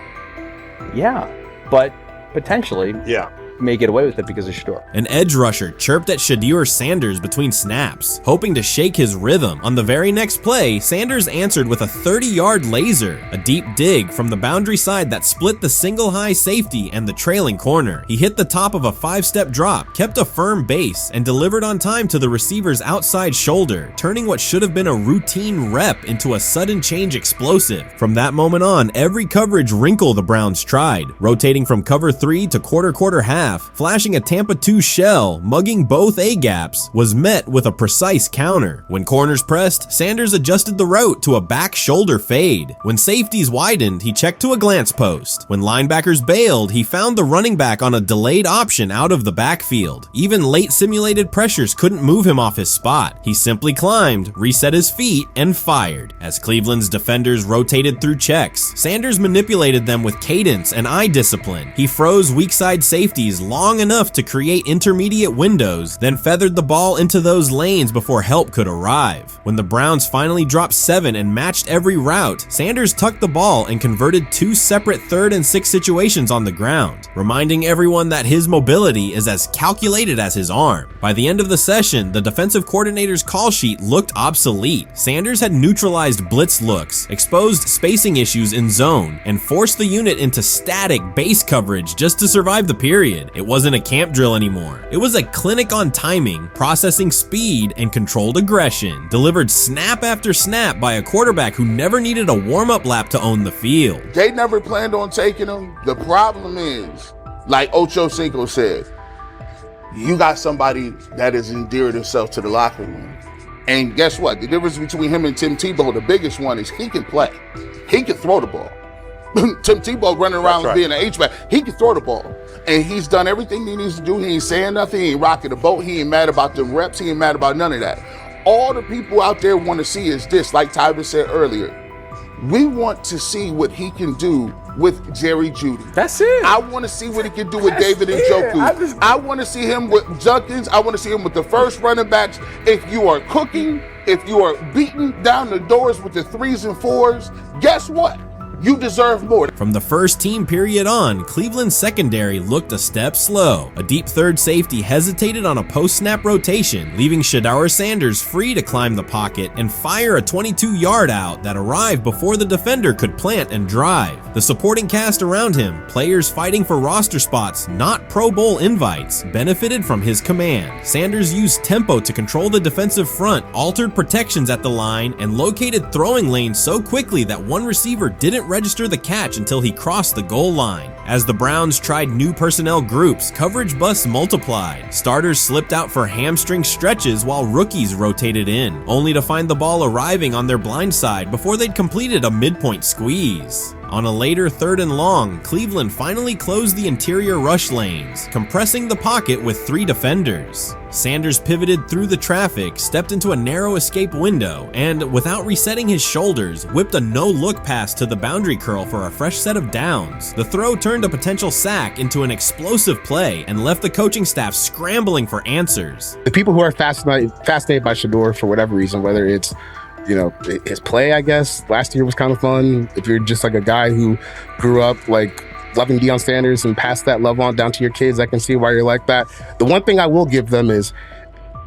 Yeah, but potentially. Yeah. May get away with it because of Shedeur. An edge rusher chirped at Shedeur Sanders between snaps, hoping to shake his rhythm. On the very next play, Sanders answered with a 30-yard laser, a deep dig from the boundary side that split the single high safety and the trailing corner. He hit the top of a 5-step drop, kept a firm base, and delivered on time to the receiver's outside shoulder, turning what should have been a routine rep into a sudden change explosive. From that moment on, every coverage wrinkle the Browns tried, rotating from cover 3 to quarter half, half, flashing a Tampa 2 shell, mugging both A-gaps, was met with a precise counter. When corners pressed, Sanders adjusted the route to a back shoulder fade. When safeties widened, he checked to a glance post. When linebackers bailed, he found the running back on a delayed option out of the backfield. Even late simulated pressures couldn't move him off his spot. He simply climbed, reset his feet, and fired. As Cleveland's defenders rotated through checks, Sanders manipulated them with cadence and eye discipline. He froze weak side safeties long enough to create intermediate windows, then feathered the ball into those lanes before help could arrive. When the Browns finally dropped 7 and matched every route, Sanders tucked the ball and converted 2 separate 3rd and 6 situations on the ground, reminding everyone that his mobility is as calculated as his arm. By the end of the session, the defensive coordinator's call sheet looked obsolete. Sanders had neutralized blitz looks, exposed spacing issues in zone, and forced the unit into static base coverage just to survive the period. It wasn't a camp drill anymore. It was a clinic on timing, processing speed, and controlled aggression, delivered snap after snap by a quarterback who never needed a warm-up lap to own the field. They never planned on taking him. The problem is, like Ocho Cinco said, you got somebody that has endeared himself to the locker room. And guess what? The difference between him and Tim Tebow, the biggest one, is he can play. He can throw the ball. Tim Tebow running around being an H-back, he can throw the ball. And he's done everything he needs to do. He ain't saying nothing. He ain't rocking the boat. He ain't mad about the reps. He ain't mad about none of that. All the people out there want to see is this, like Tyler said earlier. We want to see what he can do with Jerry Jeudy. That's it. I want to see what he can do with David Njoku. I want to see him with Junkins. I want to see him with the first running backs. If you are cooking, if you are beating down the doors with the 3s and 4s, guess what? You deserve more. From the first team period on, Cleveland's secondary looked a step slow. A deep third safety hesitated on a post-snap rotation, leaving Deion Sanders free to climb the pocket and fire a 22-yard out that arrived before the defender could plant and drive. The supporting cast around him, players fighting for roster spots, not Pro Bowl invites, benefited from his command. Sanders used tempo to control the defensive front, altered protections at the line, and located throwing lanes so quickly that one receiver didn't register the catch until he crossed the goal line. As the Browns tried new personnel groups, coverage busts multiplied. Starters slipped out for hamstring stretches while rookies rotated in, only to find the ball arriving on their blind side before they'd completed a midpoint squeeze. On a later 3rd and long, Cleveland finally closed the interior rush lanes, compressing the pocket with 3 defenders. Sanders pivoted through the traffic, stepped into a narrow escape window, and, without resetting his shoulders, whipped a no-look pass to the boundary curl for a fresh set of downs. The throw turned a potential sack into an explosive play and left the coaching staff scrambling for answers. The people who are fascinated by Shedeur for whatever reason, whether it's his play, I guess, last year was kind of fun. If you're just like a guy who grew up like loving Deion Sanders and passed that love on down to your kids, I can see why you're like that. The one thing I will give them is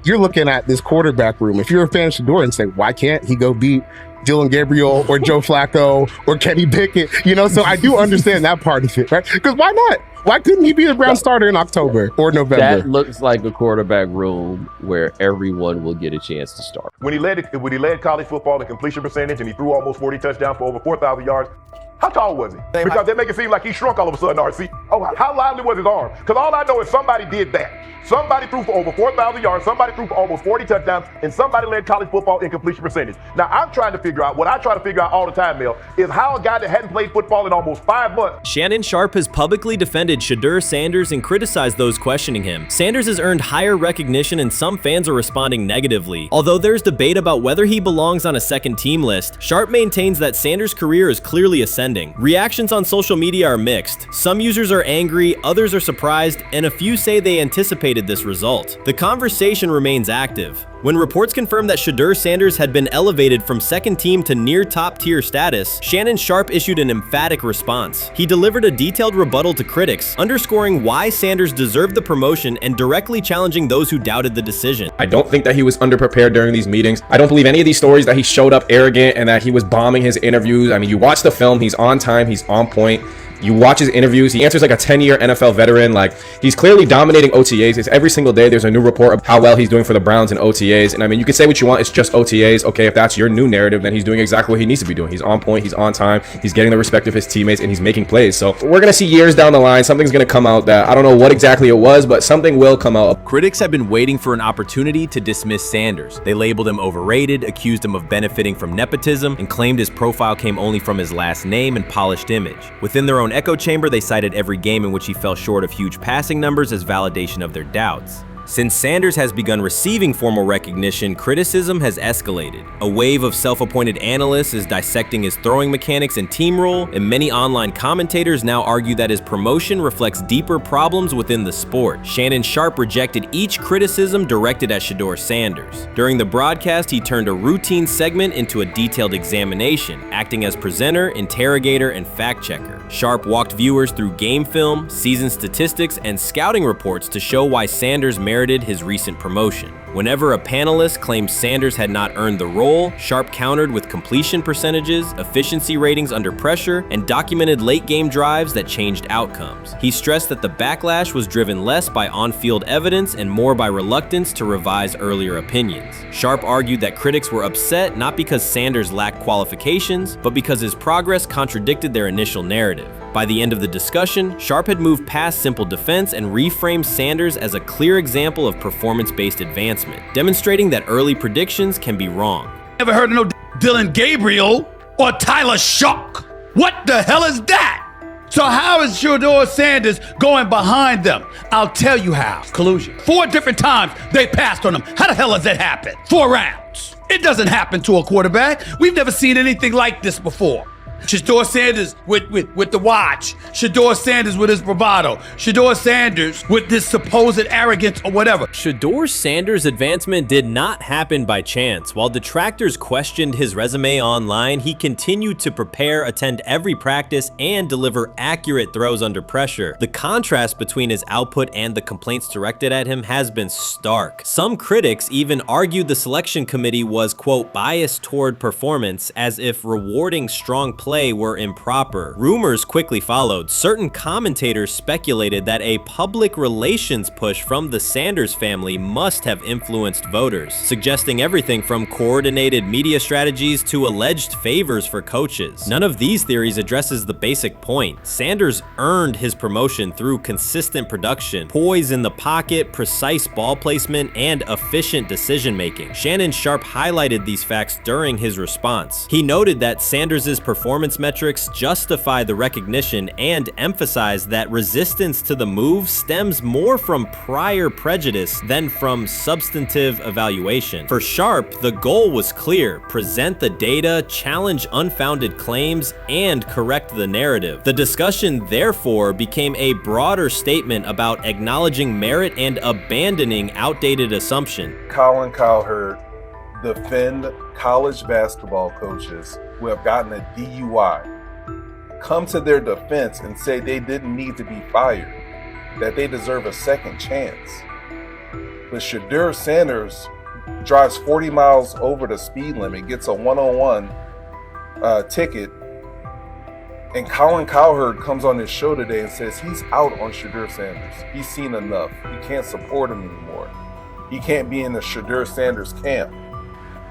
you're looking at this quarterback room. If you're a fan of Shedeur and say, why can't he go beat Dillon Gabriel or Joe Flacco or Kenny Pickett? So I do understand that part of it, right? Because why not? Why couldn't he be a Brown starter in October or November? That looks like a quarterback room where everyone will get a chance to start. When he led college football in completion percentage and he threw almost 40 touchdowns for over 4,000 yards, how tall was he? Because they make it seem like he shrunk all of a sudden, RC. Oh, how lively was his arm? Because all I know is somebody did that. Somebody threw for over 4,000 yards, somebody threw for almost 40 touchdowns, and somebody led college football in completion percentage. Now, I'm trying to figure out, what I try to figure out all the time, Mel, is how a guy that hadn't played football in almost 5 months. Shannon Sharpe has publicly defended Shedeur Sanders and criticized those questioning him. Sanders has earned higher recognition and some fans are responding negatively. Although there's debate about whether he belongs on a second team list, Sharpe maintains that Sanders' career is clearly ascending. Reactions on social media are mixed. Some users are angry, others are surprised, and a few say they anticipated this result. The conversation remains active. When reports confirmed that Shedeur Sanders had been elevated from second team to near top tier status, Shannon Sharpe issued an emphatic response. He delivered a detailed rebuttal to critics, underscoring why Sanders deserved the promotion and directly challenging those who doubted the decision. I don't think that he was underprepared during these meetings. I don't believe any of these stories that he showed up arrogant and that he was bombing his interviews. I mean, you watch the film, he's on time, he's on point. You watch his interviews, he answers like a 10-year NFL veteran. Like, he's clearly dominating OTAs. It's every single day there's a new report of how well he's doing for the Browns in OTAs. And I mean, you can say what you want, it's just OTAs. Okay, if that's your new narrative, then he's doing exactly what he needs to be doing. He's on point, he's on time, he's getting the respect of his teammates, and he's making plays. So we're gonna see years down the line, something's gonna come out that I don't know what exactly it was, but something will come out. Critics have been waiting for an opportunity to dismiss Sanders. They labeled him overrated, accused him of benefiting from nepotism, and claimed his profile came only from his last name and polished image. Within their own echo chamber, they cited every game in which he fell short of huge passing numbers as validation of their doubts. Since Sanders has begun receiving formal recognition, criticism has escalated. A wave of self-appointed analysts is dissecting his throwing mechanics and team role, and many online commentators now argue that his promotion reflects deeper problems within the sport. Shannon Sharpe rejected each criticism directed at Shedeur Sanders. During the broadcast, he turned a routine segment into a detailed examination, acting as presenter, interrogator, and fact-checker. Sharpe walked viewers through game film, season statistics, and scouting reports to show why Sanders merited his recent promotion. Whenever a panelist claimed Sanders had not earned the role, Sharpe countered with completion percentages, efficiency ratings under pressure, and documented late-game drives that changed outcomes. He stressed that the backlash was driven less by on-field evidence and more by reluctance to revise earlier opinions. Sharpe argued that critics were upset not because Sanders lacked qualifications, but because his progress contradicted their initial narrative. By the end of the discussion, Sharpe had moved past simple defense and reframed Sanders as a clear example of performance-based advancement, demonstrating that early predictions can be wrong. Never heard of no Dillon Gabriel or Tyler Shock. What the hell is that? So how is Shedeur Sanders going behind them? I'll tell you how. Collusion. 4 different times they passed on him. How the hell does that happen? 4 rounds. It doesn't happen to a quarterback. We've never seen anything like this before. Shedeur Sanders with the watch. Shedeur Sanders with his bravado. Shedeur Sanders with this supposed arrogance or whatever. Shedeur Sanders' advancement did not happen by chance. While detractors questioned his resume online, he continued to prepare, attend every practice, and deliver accurate throws under pressure. The contrast between his output and the complaints directed at him has been stark. Some critics even argued the selection committee was, quote, biased toward performance, as if rewarding strong play were improper. Rumors quickly followed. Certain commentators speculated that a public relations push from the Sanders family must have influenced voters, suggesting everything from coordinated media strategies to alleged favors for coaches. None of these theories addresses the basic point. Sanders earned his promotion through consistent production, poise in the pocket, precise ball placement, and efficient decision-making. Shannon Sharpe highlighted these facts during his response. He noted that Sanders' performance metrics justify the recognition and emphasize that resistance to the move stems more from prior prejudice than from substantive evaluation. For Sharpe, the goal was clear: present the data, challenge unfounded claims, and correct the narrative. The discussion, therefore, became a broader statement about acknowledging merit and abandoning outdated assumptions. Colin Cowherd defend college basketball coaches who have gotten a DUI, come to their defense and say they didn't need to be fired, that they deserve a second chance. But Shedeur Sanders drives 40 miles over the speed limit, gets a one-on-one ticket, and Colin Cowherd comes on his show today and says he's out on Shedeur Sanders. He's seen enough. He can't support him anymore. He can't be in the Shedeur Sanders camp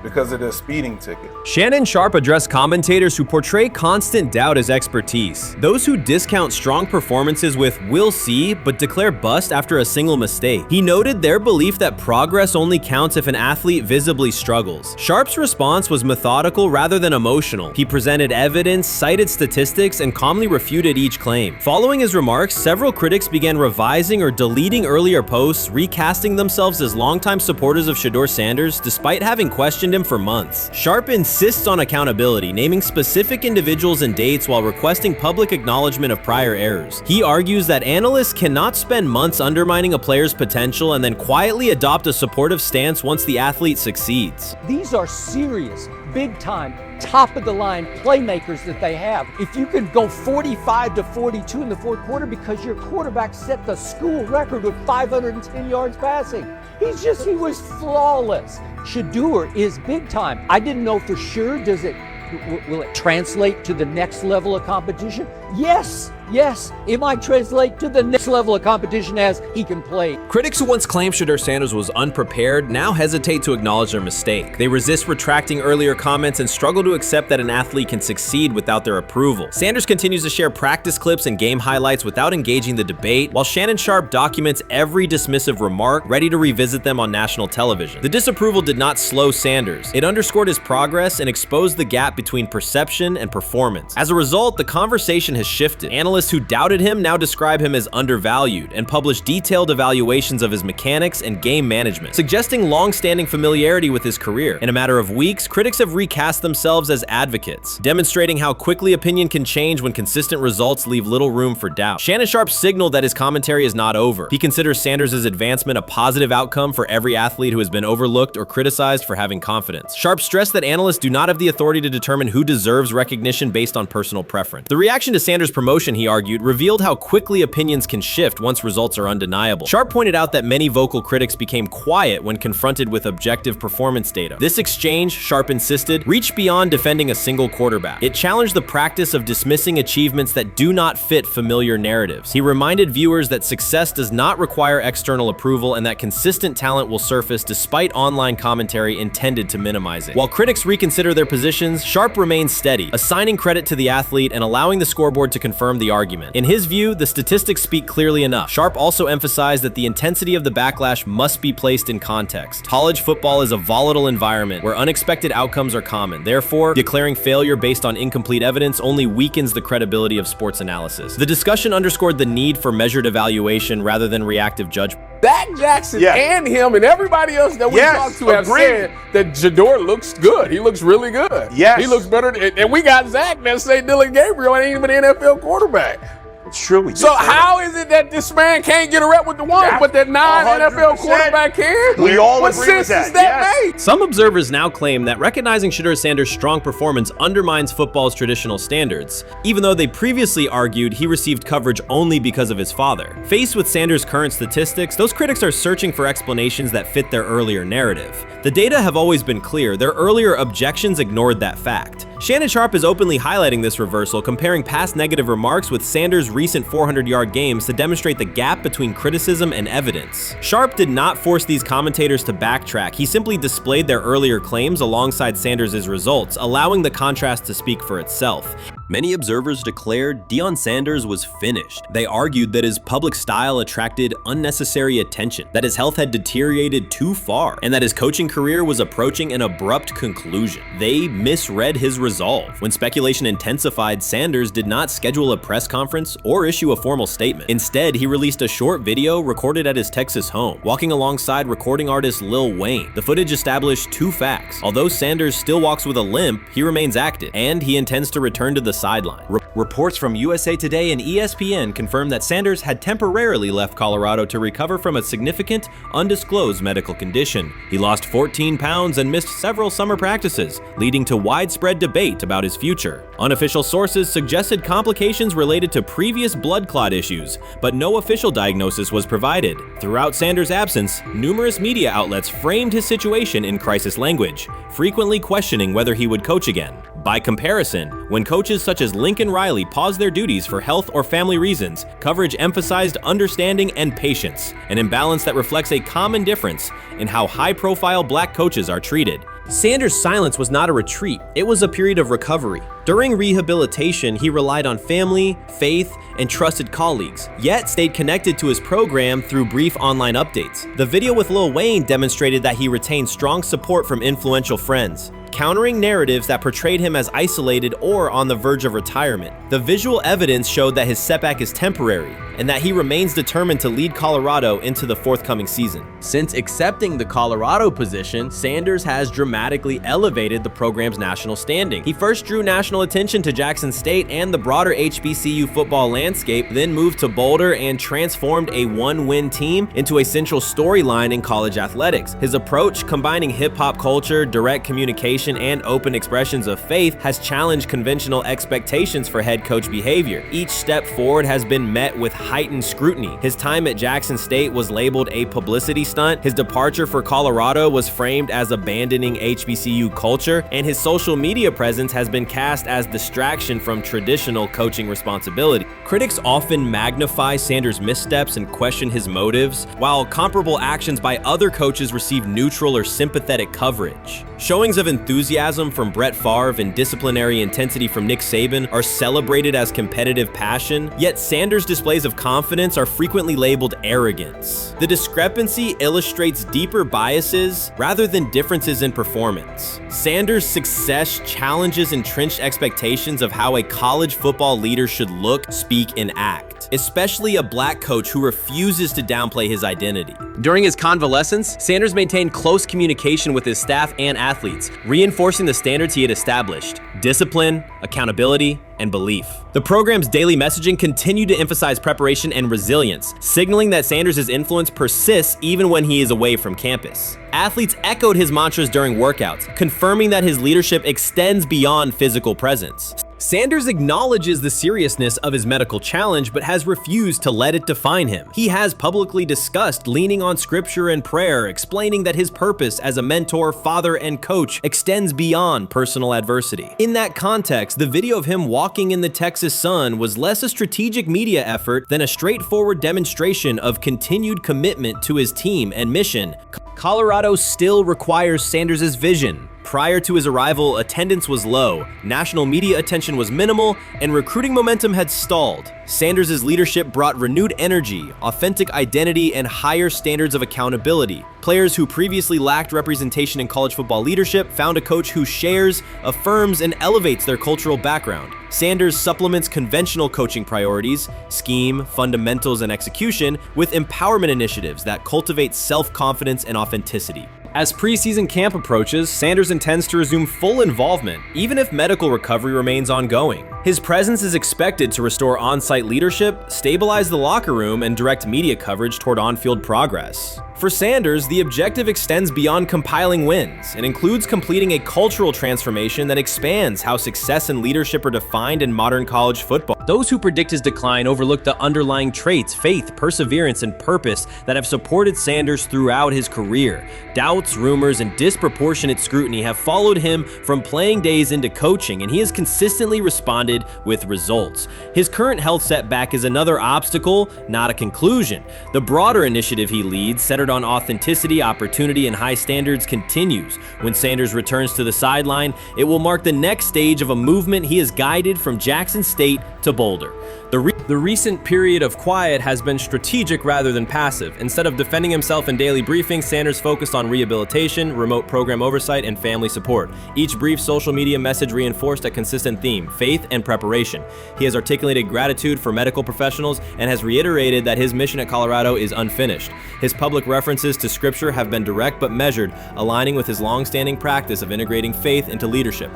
because of the speeding ticket. Shannon Sharpe addressed commentators who portray constant doubt as expertise. Those who discount strong performances with "we'll see," but declare bust after a single mistake. He noted their belief that progress only counts if an athlete visibly struggles. Sharpe's response was methodical rather than emotional. He presented evidence, cited statistics, and calmly refuted each claim. Following his remarks, several critics began revising or deleting earlier posts, recasting themselves as longtime supporters of Shedeur Sanders despite having questioned him for months. Sharpe insists on accountability, naming specific individuals and dates while requesting public acknowledgement of prior errors. He argues that analysts cannot spend months undermining a player's potential and then quietly adopt a supportive stance once the athlete succeeds. These are serious, big-time, top-of-the-line playmakers that they have. If you can go 45 to 42 in the fourth quarter because your quarterback set the school record with 510 yards passing. He was flawless. Shedeur is big time. I didn't know for sure, will it translate to the next level of competition? Yes, yes, it might translate to the next level of competition as he can play. Critics who once claimed Shedeur Sanders was unprepared now hesitate to acknowledge their mistake. They resist retracting earlier comments and struggle to accept that an athlete can succeed without their approval. Sanders continues to share practice clips and game highlights without engaging the debate, while Shannon Sharpe documents every dismissive remark, ready to revisit them on national television. The disapproval did not slow Sanders. It underscored his progress and exposed the gap between perception and performance. As a result, the conversation has shifted. Analysts who doubted him now describe him as undervalued and publish detailed evaluations of his mechanics and game management, suggesting long-standing familiarity with his career. In a matter of weeks, critics have recast themselves as advocates, demonstrating how quickly opinion can change when consistent results leave little room for doubt. Shannon Sharpe signaled that his commentary is not over. He considers Sanders' advancement a positive outcome for every athlete who has been overlooked or criticized for having confidence. Sharpe stressed that analysts do not have the authority to determine who deserves recognition based on personal preference. The reaction to Sanders' promotion, he argued, revealed how quickly opinions can shift once results are undeniable. Sharpe pointed out that many vocal critics became quiet when confronted with objective performance data. This exchange, Sharpe insisted, reached beyond defending a single quarterback. It challenged the practice of dismissing achievements that do not fit familiar narratives. He reminded viewers that success does not require external approval and that consistent talent will surface despite online commentary intended to minimize it. While critics reconsider their positions, Sharpe remains steady, assigning credit to the athlete and allowing the scoreboard to confirm the argument. In his view, the statistics speak clearly enough. Sharpe also emphasized that the intensity of the backlash must be placed in context. College football is a volatile environment where unexpected outcomes are common. Therefore, declaring failure based on incomplete evidence only weakens the credibility of sports analysis. The discussion underscored the need for measured evaluation rather than reactive judgment. Dak Jackson and him and everybody else that we talked to have said that Shedeur looks good. He looks really good. Yes. He looks better. And we got Zach that say Dillon Gabriel ain't even an NFL quarterback. It's true. So how is it that this man can't get a rep with the ones, but that non-NFL quarterback can? We all what agree with sense that. does that make? Some observers now claim that recognizing Shedeur Sanders' strong performance undermines football's traditional standards, even though they previously argued he received coverage only because of his father. Faced with Sanders' current statistics, those critics are searching for explanations that fit their earlier narrative. The data have always been clear. Their earlier objections ignored that fact. Shannon Sharpe is openly highlighting this reversal, comparing past negative remarks with Sanders' recent 400-yard games to demonstrate the gap between criticism and evidence. Sharpe did not force these commentators to backtrack. He simply displayed their earlier claims alongside Sanders' results, allowing the contrast to speak for itself. Many observers declared Deion Sanders was finished. They argued that his public style attracted unnecessary attention, that his health had deteriorated too far, and that his coaching career was approaching an abrupt conclusion. They misread his resolve. When speculation intensified, Sanders did not schedule a press conference or issue a formal statement. Instead, he released a short video recorded at his Texas home, walking alongside recording artist Lil Wayne. The footage established two facts. Although Sanders still walks with a limp, he remains active, and he intends to return to the sideline. Reports from USA Today and ESPN confirm that Sanders had temporarily left Colorado to recover from a significant, undisclosed medical condition. He lost 14 pounds and missed several summer practices, leading to widespread debate about his future. Unofficial sources suggested complications related to previous blood clot issues, but no official diagnosis was provided. Throughout Sanders' absence, numerous media outlets framed his situation in crisis language, frequently questioning whether he would coach again. By comparison, when coaches such as Lincoln Riley paused their duties for health or family reasons, coverage emphasized understanding and patience, an imbalance that reflects a common difference in how high-profile black coaches are treated. Sanders' silence was not a retreat, it was a period of recovery. During rehabilitation, he relied on family, faith, and trusted colleagues, yet stayed connected to his program through brief online updates. The video with Lil Wayne demonstrated that he retained strong support from influential friends, countering narratives that portrayed him as isolated or on the verge of retirement. The visual evidence showed that his setback is temporary, and that he remains determined to lead Colorado into the forthcoming season. Since accepting the Colorado position, Sanders has dramatically elevated the program's national standing. He first drew national attention to Jackson State and the broader HBCU football landscape, then moved to Boulder and transformed a one-win team into a central storyline in college athletics. His approach, combining hip-hop culture, direct communication, and open expressions of faith, has challenged conventional expectations for head coach behavior. Each step forward has been met with heightened scrutiny. His time at Jackson State was labeled a publicity stunt. His departure for Colorado was framed as abandoning HBCU culture, and his social media presence has been cast as distraction from traditional coaching responsibility. Critics often magnify Sanders' missteps and question his motives, while comparable actions by other coaches receive neutral or sympathetic coverage. Showings of enthusiasm from Brett Favre and disciplinary intensity from Nick Saban are celebrated as competitive passion, yet Sanders' displays of confidence are frequently labeled arrogance. The discrepancy illustrates deeper biases rather than differences in performance. Sanders' success challenges entrenched expectations of how a college football leader should look, speak, and act, especially a black coach who refuses to downplay his identity. During his convalescence, Sanders maintained close communication with his staff and athletes, reinforcing the standards he had established: discipline, accountability, and belief. The program's daily messaging continued to emphasize preparation and resilience, signaling that Sanders' influence persists even when he is away from campus. Athletes echoed his mantras during workouts, confirming that his leadership extends beyond physical presence. Sanders acknowledges the seriousness of his medical challenge, but has refused to let it define him. He has publicly discussed leaning on scripture and prayer, explaining that his purpose as a mentor, father, and coach extends beyond personal adversity. In that context, the video of him walking in the Texas sun was less a strategic media effort than a straightforward demonstration of continued commitment to his team and mission. Colorado still requires Sanders' vision. Prior to his arrival, attendance was low, national media attention was minimal, and recruiting momentum had stalled. Sanders' leadership brought renewed energy, authentic identity, and higher standards of accountability. Players who previously lacked representation in college football leadership found a coach who shares, affirms, and elevates their cultural background. Sanders supplements conventional coaching priorities, scheme, fundamentals, and execution with empowerment initiatives that cultivate self-confidence and authenticity. As preseason camp approaches, Sanders intends to resume full involvement, even if medical recovery remains ongoing. His presence is expected to restore on-site leadership, stabilize the locker room, and direct media coverage toward on-field progress. For Sanders, the objective extends beyond compiling wins and includes completing a cultural transformation that expands how success and leadership are defined in modern college football. Those who predict his decline overlook the underlying traits, faith, perseverance, and purpose that have supported Sanders throughout his career. Doubts, rumors, and disproportionate scrutiny have followed him from playing days into coaching, and he has consistently responded with results. His current health setback is another obstacle, not a conclusion. The broader initiative he leads, centered on authenticity, opportunity, and high standards, continues. When Sanders returns to the sideline, it will mark the next stage of a movement he has guided from Jackson State to Boulder. The recent period of quiet has been strategic rather than passive. Instead of defending himself in daily briefings, Sanders focused on rehabilitation, remote program oversight, and family support. Each brief social media message reinforced a consistent theme: faith and preparation. He has articulated gratitude for medical professionals and has reiterated that his mission at Colorado is unfinished. His public references to scripture have been direct but measured, aligning with his long-standing practice of integrating faith into leadership.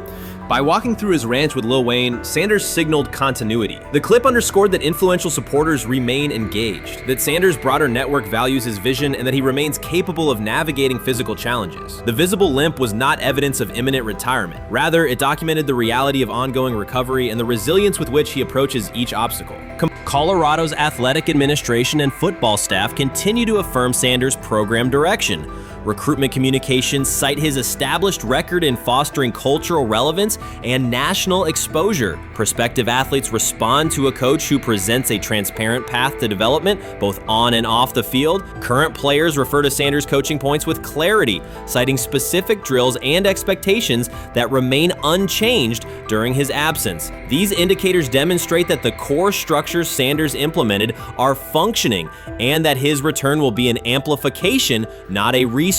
By walking through his ranch with Lil Wayne, Sanders signaled continuity. The clip underscored that influential supporters remain engaged, that Sanders' broader network values his vision, and that he remains capable of navigating physical challenges. The visible limp was not evidence of imminent retirement. Rather, it documented the reality of ongoing recovery and the resilience with which he approaches each obstacle. Colorado's athletic administration and football staff continue to affirm Sanders' program direction. Recruitment communications cite his established record in fostering cultural relevance and national exposure. Prospective athletes respond to a coach who presents a transparent path to development, both on and off the field. Current players refer to Sanders' coaching points with clarity, citing specific drills and expectations that remain unchanged during his absence. These indicators demonstrate that the core structures Sanders implemented are functioning and that his return will be an amplification, not a restart.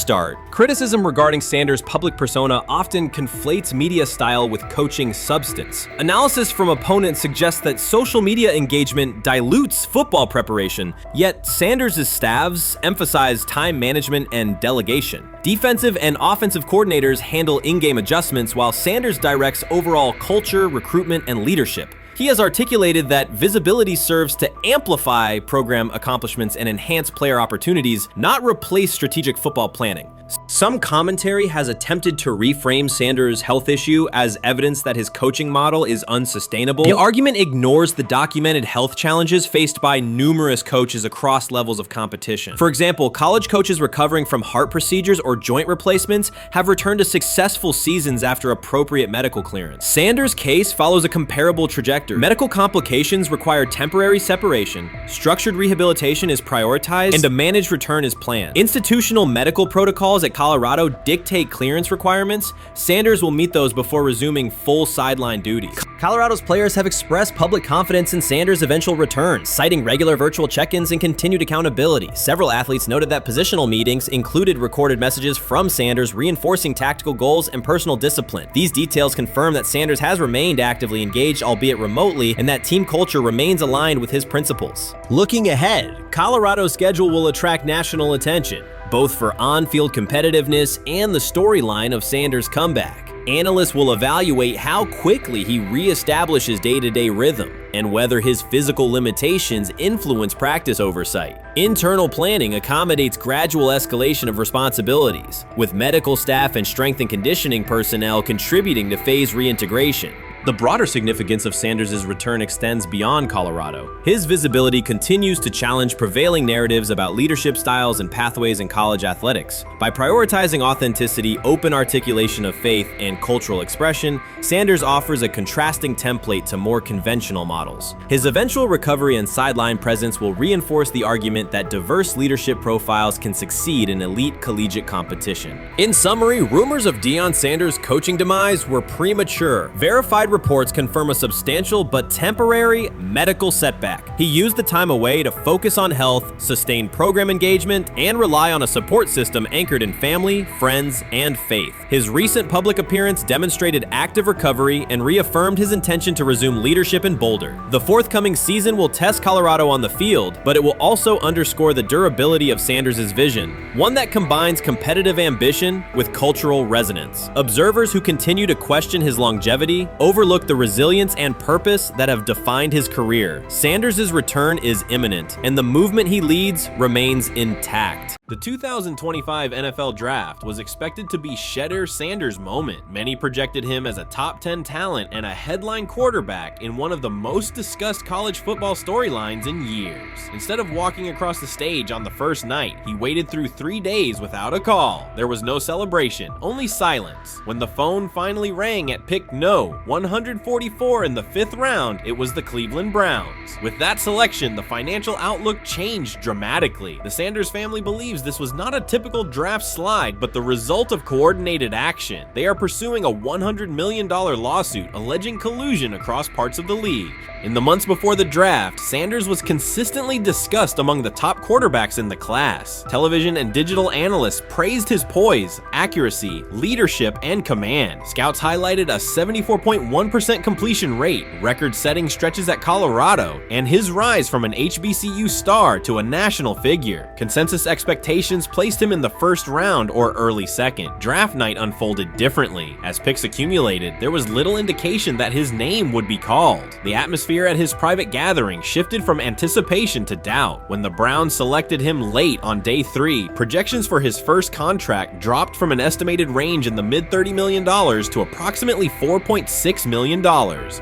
Criticism regarding Sanders' public persona often conflates media style with coaching substance. Analysis from opponents suggests that social media engagement dilutes football preparation, yet Sanders' staffs emphasize time management and delegation. Defensive and offensive coordinators handle in-game adjustments, while Sanders directs overall culture, recruitment, and leadership. He has articulated that visibility serves to amplify program accomplishments and enhance player opportunities, not replace strategic football planning. Some commentary has attempted to reframe Sanders' health issue as evidence that his coaching model is unsustainable. The argument ignores the documented health challenges faced by numerous coaches across levels of competition. For example, college coaches recovering from heart procedures or joint replacements have returned to successful seasons after appropriate medical clearance. Sanders' case follows a comparable trajectory. Medical complications require temporary separation, structured rehabilitation is prioritized, and a managed return is planned. Institutional medical protocols at Colorado dictate clearance requirements. Sanders will meet those before resuming full sideline duties. Colorado's players have expressed public confidence in Sanders' eventual return, citing regular virtual check-ins and continued accountability. Several athletes noted that positional meetings included recorded messages from Sanders reinforcing tactical goals and personal discipline. These details confirm that Sanders has remained actively engaged, albeit remotely, and that team culture remains aligned with his principles. Looking ahead, Colorado's schedule will attract national attention, both for on-field competitiveness and the storyline of Sanders' comeback. Analysts will evaluate how quickly he reestablishes day-to-day rhythm and whether his physical limitations influence practice oversight. Internal planning accommodates gradual escalation of responsibilities, with medical staff and strength and conditioning personnel contributing to phase reintegration. The broader significance of Sanders' return extends beyond Colorado. His visibility continues to challenge prevailing narratives about leadership styles and pathways in college athletics. By prioritizing authenticity, open articulation of faith, and cultural expression, Sanders offers a contrasting template to more conventional models. His eventual recovery and sideline presence will reinforce the argument that diverse leadership profiles can succeed in elite collegiate competition. In summary, rumors of Deion Sanders' coaching demise were premature. Verified reports confirm a substantial but temporary medical setback. He used the time away to focus on health, sustain program engagement, and rely on a support system anchored in family, friends, and faith. His recent public appearance demonstrated active recovery and reaffirmed his intention to resume leadership in Boulder. The forthcoming season will test Colorado on the field, but it will also underscore the durability of Sanders' vision, one that combines competitive ambition with cultural resonance. Observers who continue to question his longevity overlook the resilience and purpose that have defined his career. Sanders' return is imminent, and the movement he leads remains intact. The 2025 NFL Draft was expected to be Shedeur Sanders' moment. Many projected him as a top 10 talent and a headline quarterback in one of the most discussed college football storylines in years. Instead of walking across the stage on the first night, he waited through 3 days without a call. There was no celebration, only silence. When the phone finally rang at pick no 144 in the 5th round, it was the Cleveland Browns. With that selection, the financial outlook changed dramatically. The Sanders family believes this was not a typical draft slide, but the result of coordinated action. They are pursuing a $100 million lawsuit alleging collusion across parts of the league. In the months before the draft, Sanders was consistently discussed among the top quarterbacks in the class. Television and digital analysts praised his poise, accuracy, leadership, and command. Scouts highlighted a 74.1% completion rate, record-setting stretches at Colorado, and his rise from an HBCU star to a national figure. Consensus expectations placed him in the first round or early second. Draft night unfolded differently. As picks accumulated, there was little indication that his name would be called. The atmosphere at his private gathering shifted from anticipation to doubt. When the Browns selected him late on day 3, projections for his first contract dropped from an estimated range in the mid-$30 million to approximately $4.6 million,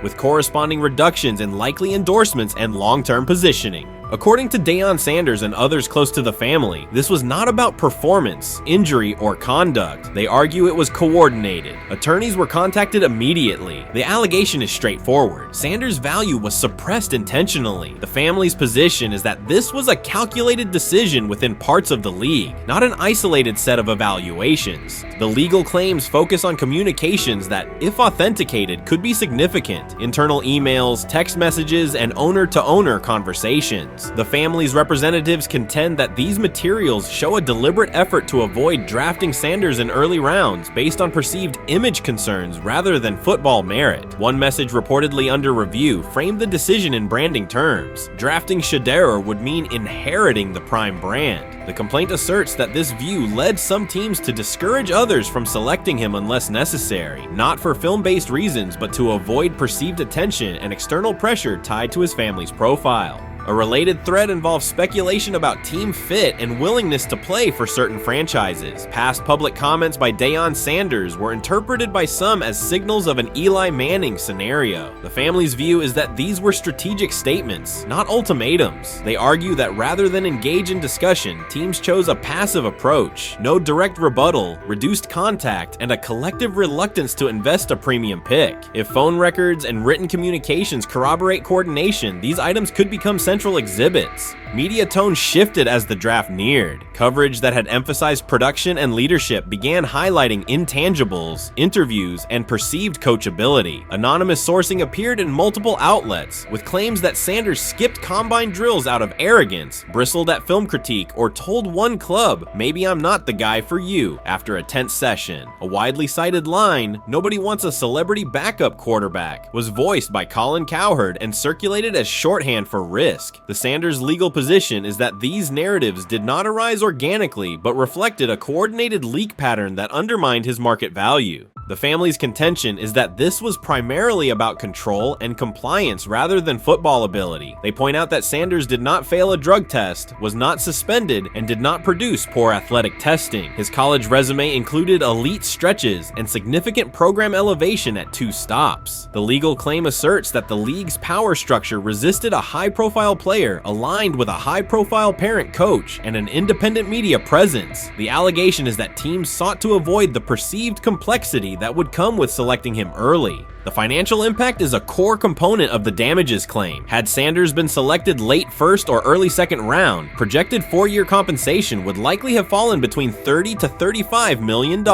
with corresponding reductions in likely endorsements and long-term positioning. According to Deion Sanders and others close to the family, this was not about performance, injury, or conduct. They argue it was coordinated. Attorneys were contacted immediately. The allegation is straightforward. Sanders' value was suppressed intentionally. The family's position is that this was a calculated decision within parts of the league, not an isolated set of evaluations. The legal claims focus on communications that, if authenticated, could be significant. Internal emails, text messages, and owner-to-owner conversations. The family's representatives contend that these materials show a deliberate effort to avoid drafting Sanders in early rounds based on perceived image concerns rather than football merit. One message reportedly under review framed the decision in branding terms. Drafting Shedeur would mean inheriting the Prime brand. The complaint asserts that this view led some teams to discourage others from selecting him unless necessary, not for film-based reasons, but to avoid perceived attention and external pressure tied to his family's profile. A related thread involves speculation about team fit and willingness to play for certain franchises. Past public comments by Deion Sanders were interpreted by some as signals of an Eli Manning scenario. The family's view is that these were strategic statements, not ultimatums. They argue that rather than engage in discussion, teams chose a passive approach, no direct rebuttal, reduced contact, and a collective reluctance to invest a premium pick. If phone records and written communications corroborate coordination, these items could become central exhibits. Media tone shifted as the draft neared. Coverage that had emphasized production and leadership began highlighting intangibles, interviews, and perceived coachability. Anonymous sourcing appeared in multiple outlets, with claims that Sanders skipped combine drills out of arrogance, bristled at film critique, or told one club, "Maybe I'm not the guy for you," after a tense session. A widely cited line, "Nobody wants a celebrity backup quarterback," was voiced by Colin Cowherd and circulated as shorthand for risk. The Sanders legal position is that these narratives did not arise organically, but reflected a coordinated leak pattern that undermined his market value. The family's contention is that this was primarily about control and compliance rather than football ability. They point out that Sanders did not fail a drug test, was not suspended, and did not produce poor athletic testing. His college resume included elite stretches and significant program elevation at 2 stops. The legal claim asserts that the league's power structure resisted a high-profile player aligned with a high-profile parent coach and an independent media presence. The allegation is that teams sought to avoid the perceived complexity that would come with selecting him early. The financial impact is a core component of the damages claim. Had Sanders been selected late first or early second round, projected 4-year compensation would likely have fallen between $30 to $35 million,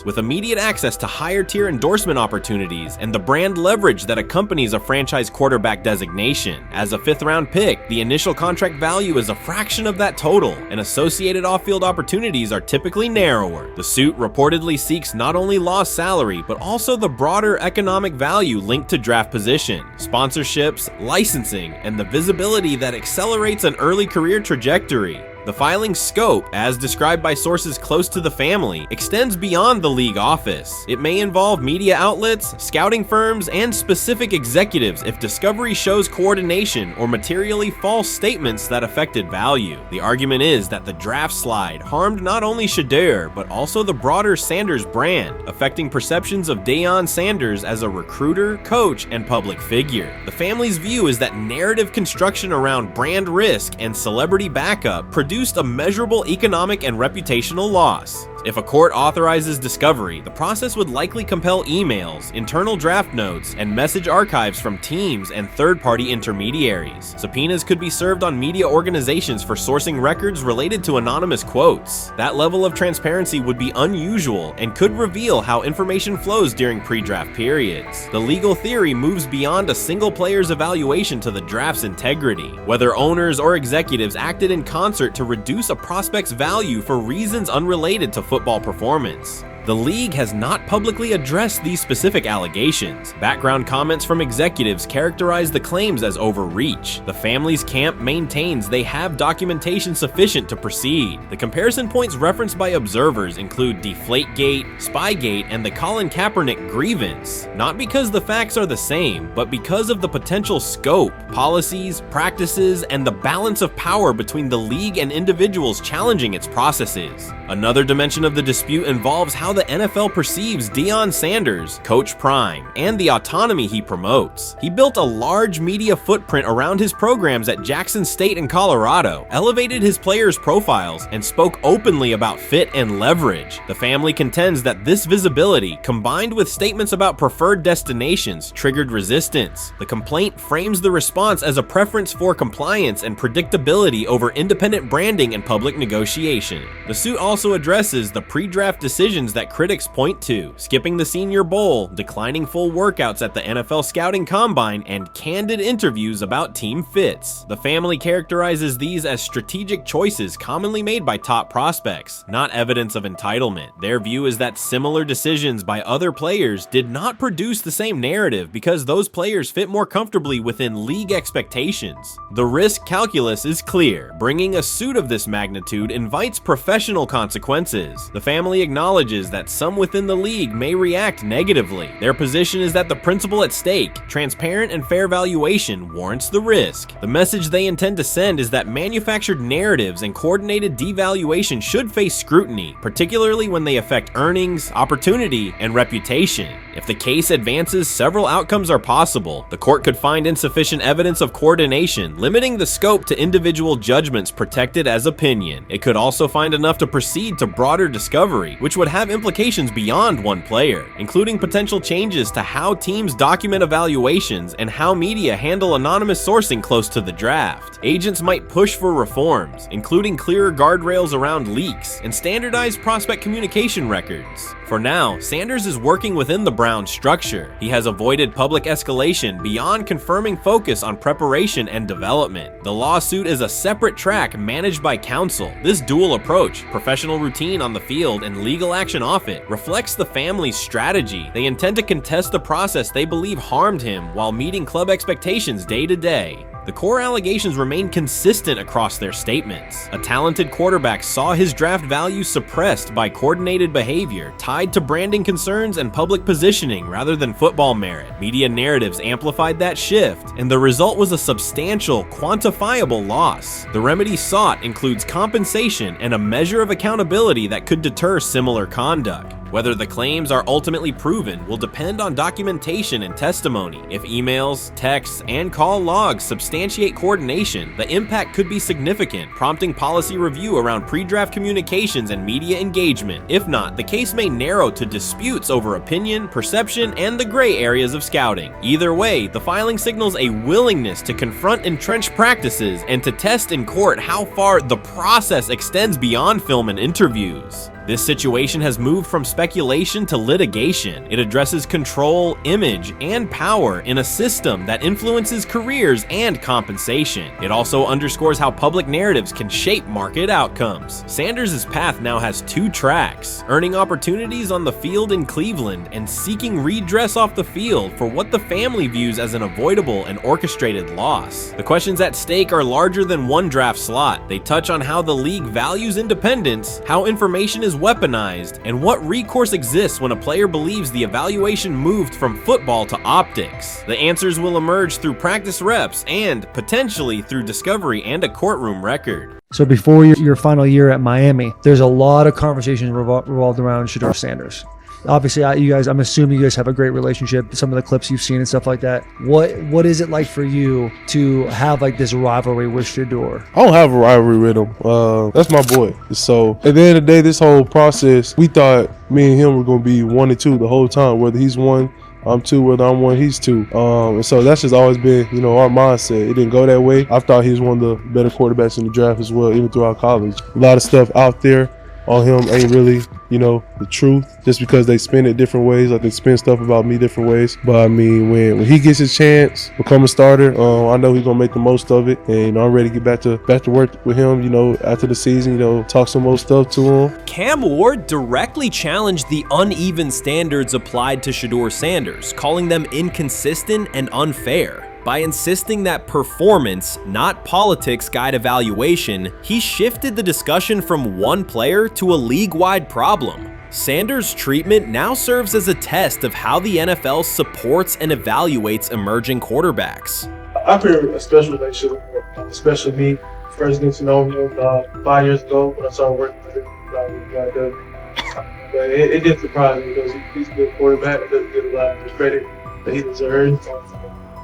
with immediate access to higher tier endorsement opportunities and the brand leverage that accompanies a franchise quarterback designation. As a 5th round pick, the initial contract value is a fraction of that total, and associated off-field opportunities are typically narrower. The suit reportedly seeks not only lost salary, but also the broader economic value linked to draft position, sponsorships, licensing, and the visibility that accelerates an early career trajectory. The filing's scope, as described by sources close to the family, extends beyond the league office. It may involve media outlets, scouting firms, and specific executives if discovery shows coordination or materially false statements that affected value. The argument is that the draft slide harmed not only Shedeur, but also the broader Sanders brand, affecting perceptions of Deion Sanders as a recruiter, coach, and public figure. The family's view is that narrative construction around brand risk and celebrity backup produced a measurable economic and reputational loss. If a court authorizes discovery, the process would likely compel emails, internal draft notes, and message archives from teams and third-party intermediaries. Subpoenas could be served on media organizations for sourcing records related to anonymous quotes. That level of transparency would be unusual and could reveal how information flows during pre-draft periods. The legal theory moves beyond a single player's evaluation to the draft's integrity, whether owners or executives acted in concert to reduce a prospect's value for reasons unrelated to football performance. The league has not publicly addressed these specific allegations. Background comments from executives characterize the claims as overreach. The family's camp maintains they have documentation sufficient to proceed. The comparison points referenced by observers include Deflategate, Spygate, and the Colin Kaepernick grievance, not because the facts are the same, but because of the potential scope, policies, practices, and the balance of power between the league and individuals challenging its processes. Another dimension of the dispute involves how the NFL perceives Deion Sanders, Coach Prime, and the autonomy he promotes. He built a large media footprint around his programs at Jackson State and Colorado, elevated his players' profiles, and spoke openly about fit and leverage. The family contends that this visibility, combined with statements about preferred destinations, triggered resistance. The complaint frames the response as a preference for compliance and predictability over independent branding and public negotiation. The suit also addresses the pre-draft decisions that critics point to, skipping the Senior Bowl, declining full workouts at the NFL Scouting Combine, and candid interviews about team fits. The family characterizes these as strategic choices commonly made by top prospects, not evidence of entitlement. Their view is that similar decisions by other players did not produce the same narrative because those players fit more comfortably within league expectations. The risk calculus is clear. Bringing a suit of this magnitude invites professional consequences. The family acknowledges that some within the league may react negatively. Their position is that the principle at stake, transparent and fair valuation, warrants the risk. The message they intend to send is that manufactured narratives and coordinated devaluation should face scrutiny, particularly when they affect earnings, opportunity, and reputation. If the case advances, several outcomes are possible. The court could find insufficient evidence of coordination, limiting the scope to individual judgments protected as opinion. It could also find enough to proceed to broader discovery, which would have implications beyond one player, including potential changes to how teams document evaluations and how media handle anonymous sourcing close to the draft. Agents might push for reforms, including clearer guardrails around leaks and standardized prospect communication records. For now, Sanders is working within the Browns structure. He has avoided public escalation beyond confirming focus on preparation and development. The lawsuit is a separate track managed by counsel. This dual approach, professional routine on the field and legal action off it, reflects the family's strategy. They intend to contest the process they believe harmed him while meeting club expectations day to day. The core allegations remain consistent across their statements. A talented quarterback saw his draft value suppressed by coordinated behavior tied to branding concerns and public positioning rather than football merit. Media narratives amplified that shift, and the result was a substantial, quantifiable loss. The remedy sought includes compensation and a measure of accountability that could deter similar conduct. Whether the claims are ultimately proven will depend on documentation and testimony. If emails, texts, and call logs substantiate coordination, the impact could be significant, prompting policy review around pre-draft communications and media engagement. If not, the case may narrow to disputes over opinion, perception, and the gray areas of scouting. Either way, the filing signals a willingness to confront entrenched practices and to test in court how far the process extends beyond film and interviews. This situation has moved from speculation to litigation. It addresses control, image, and power in a system that influences careers and compensation. It also underscores how public narratives can shape market outcomes. Sanders' path now has two tracks: earning opportunities on the field in Cleveland and seeking redress off the field for what the family views as an avoidable and orchestrated loss. The questions at stake are larger than one draft slot. They touch on how the league values independence, how information is weaponized, and what recourse exists when a player believes the evaluation moved from football to optics. The answers will emerge through practice reps and, potentially, through discovery and a courtroom record. So before your final year at Miami, there's a lot of conversations revolved around Shedeur Sanders. Obviously, I'm assuming you guys have a great relationship. Some of the clips you've seen and stuff like that. What is it like for you to have like this rivalry with Shedeur? I don't have a rivalry with him. That's my boy. So at the end of the day, this whole process, we thought me and him were going to be 1 and 2 the whole time. Whether he's 1, I'm 2, whether I'm 1, he's 2. And so that's just always been, our mindset. It didn't go that way. I thought he was one of the better quarterbacks in the draft as well, even throughout college. A lot of stuff out there on him ain't really, the truth, just because they spin it different ways. Like they spin stuff about me different ways. But I mean, when he gets his chance, become a starter, I know he's gonna make the most of it. And I'm ready to get back to work with him, after the season, talk some more stuff to him. Cam Ward directly challenged the uneven standards applied to Shedeur Sanders, calling them inconsistent and unfair. By insisting that performance, not politics, guide evaluation, he shifted the discussion from one player to a league-wide problem. Sanders' treatment now serves as a test of how the NFL supports and evaluates emerging quarterbacks. I feel a special relationship with him, especially me. First getting to know him 5 years ago when I started working with him. But it did surprise me because he's a good quarterback. It doesn't give a lot of credit that he deserves.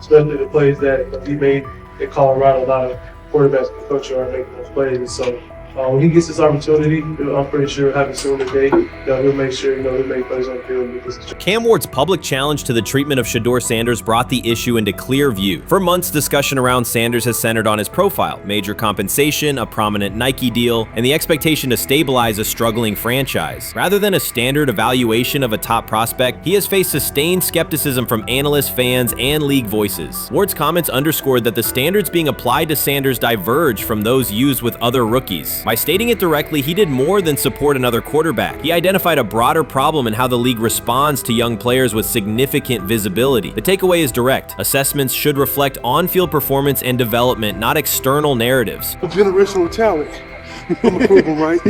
Especially the plays that he made in Colorado. A lot of quarterbacks in the country are making those plays. And so when he gets this opportunity, I'm pretty sure having soon today that he'll make sure he'll make plays on the field. Cam Ward's public challenge to the treatment of Shedeur Sanders brought the issue into clear view. For months, discussion around Sanders has centered on his profile, major compensation, a prominent Nike deal, and the expectation to stabilize a struggling franchise. Rather than a standard evaluation of a top prospect, he has faced sustained skepticism from analysts, fans, and league voices. Ward's comments underscored that the standards being applied to Sanders diverge from those used with other rookies. By stating it directly, he did more than support another quarterback. He identified a broader problem in how the league responds to young players with significant visibility. The takeaway is direct. Assessments should reflect on-field performance and development, not external narratives. A generational talent. I'm a prove him right.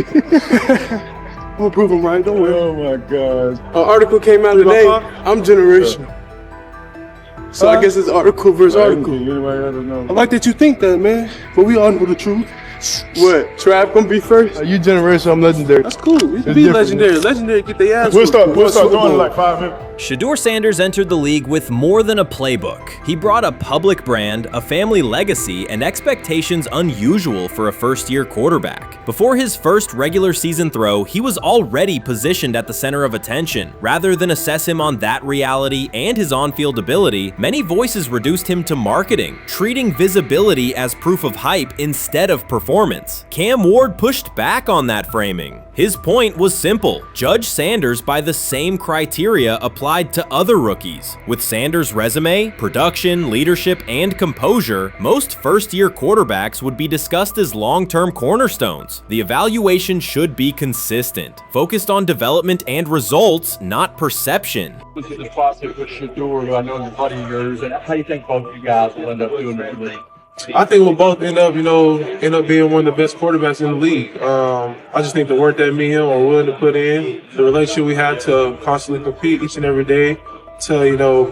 gonna prove him right. Don't worry. Oh my gosh. An article came out today. I'm generational. So I guess it's article versus article. I like that you think that, man. But we all know the truth. What? Trav gonna be first? You generational, I'm legendary. That's cool. We can be legendary. Legendary get their ass. We'll start doing in like 5 minutes. Shedeur Sanders entered the league with more than a playbook. He brought a public brand, a family legacy, and expectations unusual for a first-year quarterback. Before his first regular season throw, he was already positioned at the center of attention. Rather than assess him on that reality and his on-field ability, many voices reduced him to marketing, treating visibility as proof of hype instead of performance. Cam Ward pushed back on that framing. His point was simple: judge Sanders by the same criteria applied to other rookies. With Sanders' resume, production, leadership, and composure, most first-year quarterbacks would be discussed as long-term cornerstones. The evaluation should be consistent, focused on development and results, not perception. This is the process with Shedeur, who I know is a buddy of yours, and how do you think both of you guys will end up doing in the league? I think we'll both end up being one of the best quarterbacks in the league. I just think the work that me and him are willing to put in, the relationship we have to constantly compete each and every day, to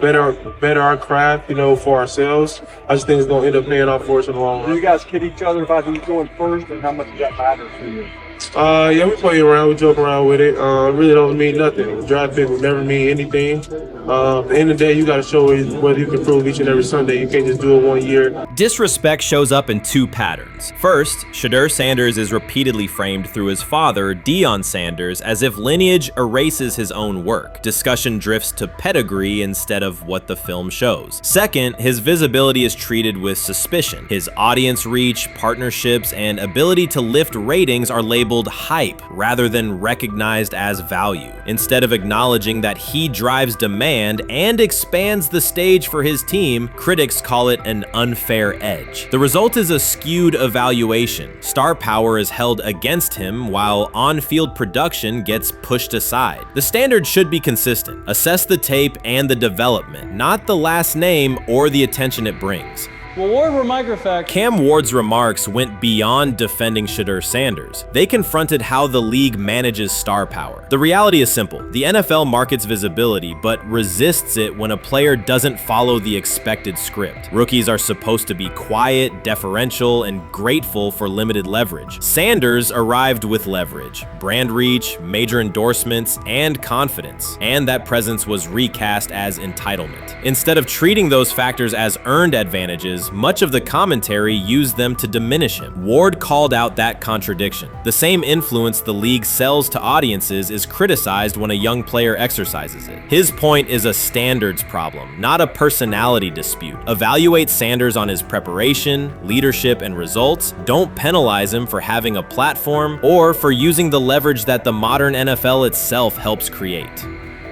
better our craft, for ourselves. I just think it's gonna end up paying off for us in the long run. You guys kid each other about who's going first and how much that matters to you? Yeah, we play around, we joke around with it. It really don't mean nothing. The draft pick will never mean anything. At the end of the day, you got to show whether you can prove each and every Sunday. You can't just do it 1 year. Disrespect shows up in two patterns. First, Shedeur Sanders is repeatedly framed through his father, Deion Sanders, as if lineage erases his own work. Discussion drifts to pedigree instead of what the film shows. Second, his visibility is treated with suspicion. His audience reach, partnerships, and ability to lift ratings are labeled hype rather than recognized as value. Instead of acknowledging that he drives demand and expands the stage for his team, critics call it an unfair edge. The result is a skewed evaluation. Star power is held against him while on-field production gets pushed aside. The standard should be consistent. Assess the tape and the development, not the last name or the attention it brings. Well, Ward were microfacts. Cam Ward's remarks went beyond defending Shedeur Sanders. They confronted how the league manages star power. The reality is simple. The NFL markets visibility, but resists it when a player doesn't follow the expected script. Rookies are supposed to be quiet, deferential, and grateful for limited leverage. Sanders arrived with leverage, brand reach, major endorsements, and confidence. And that presence was recast as entitlement. Instead of treating those factors as earned advantages, much of the commentary used them to diminish him. Ward called out that contradiction. The same influence the league sells to audiences is criticized when a young player exercises it. His point is a standards problem, not a personality dispute. Evaluate Sanders on his preparation, leadership, and results. Don't penalize him for having a platform or for using the leverage that the modern NFL itself helps create.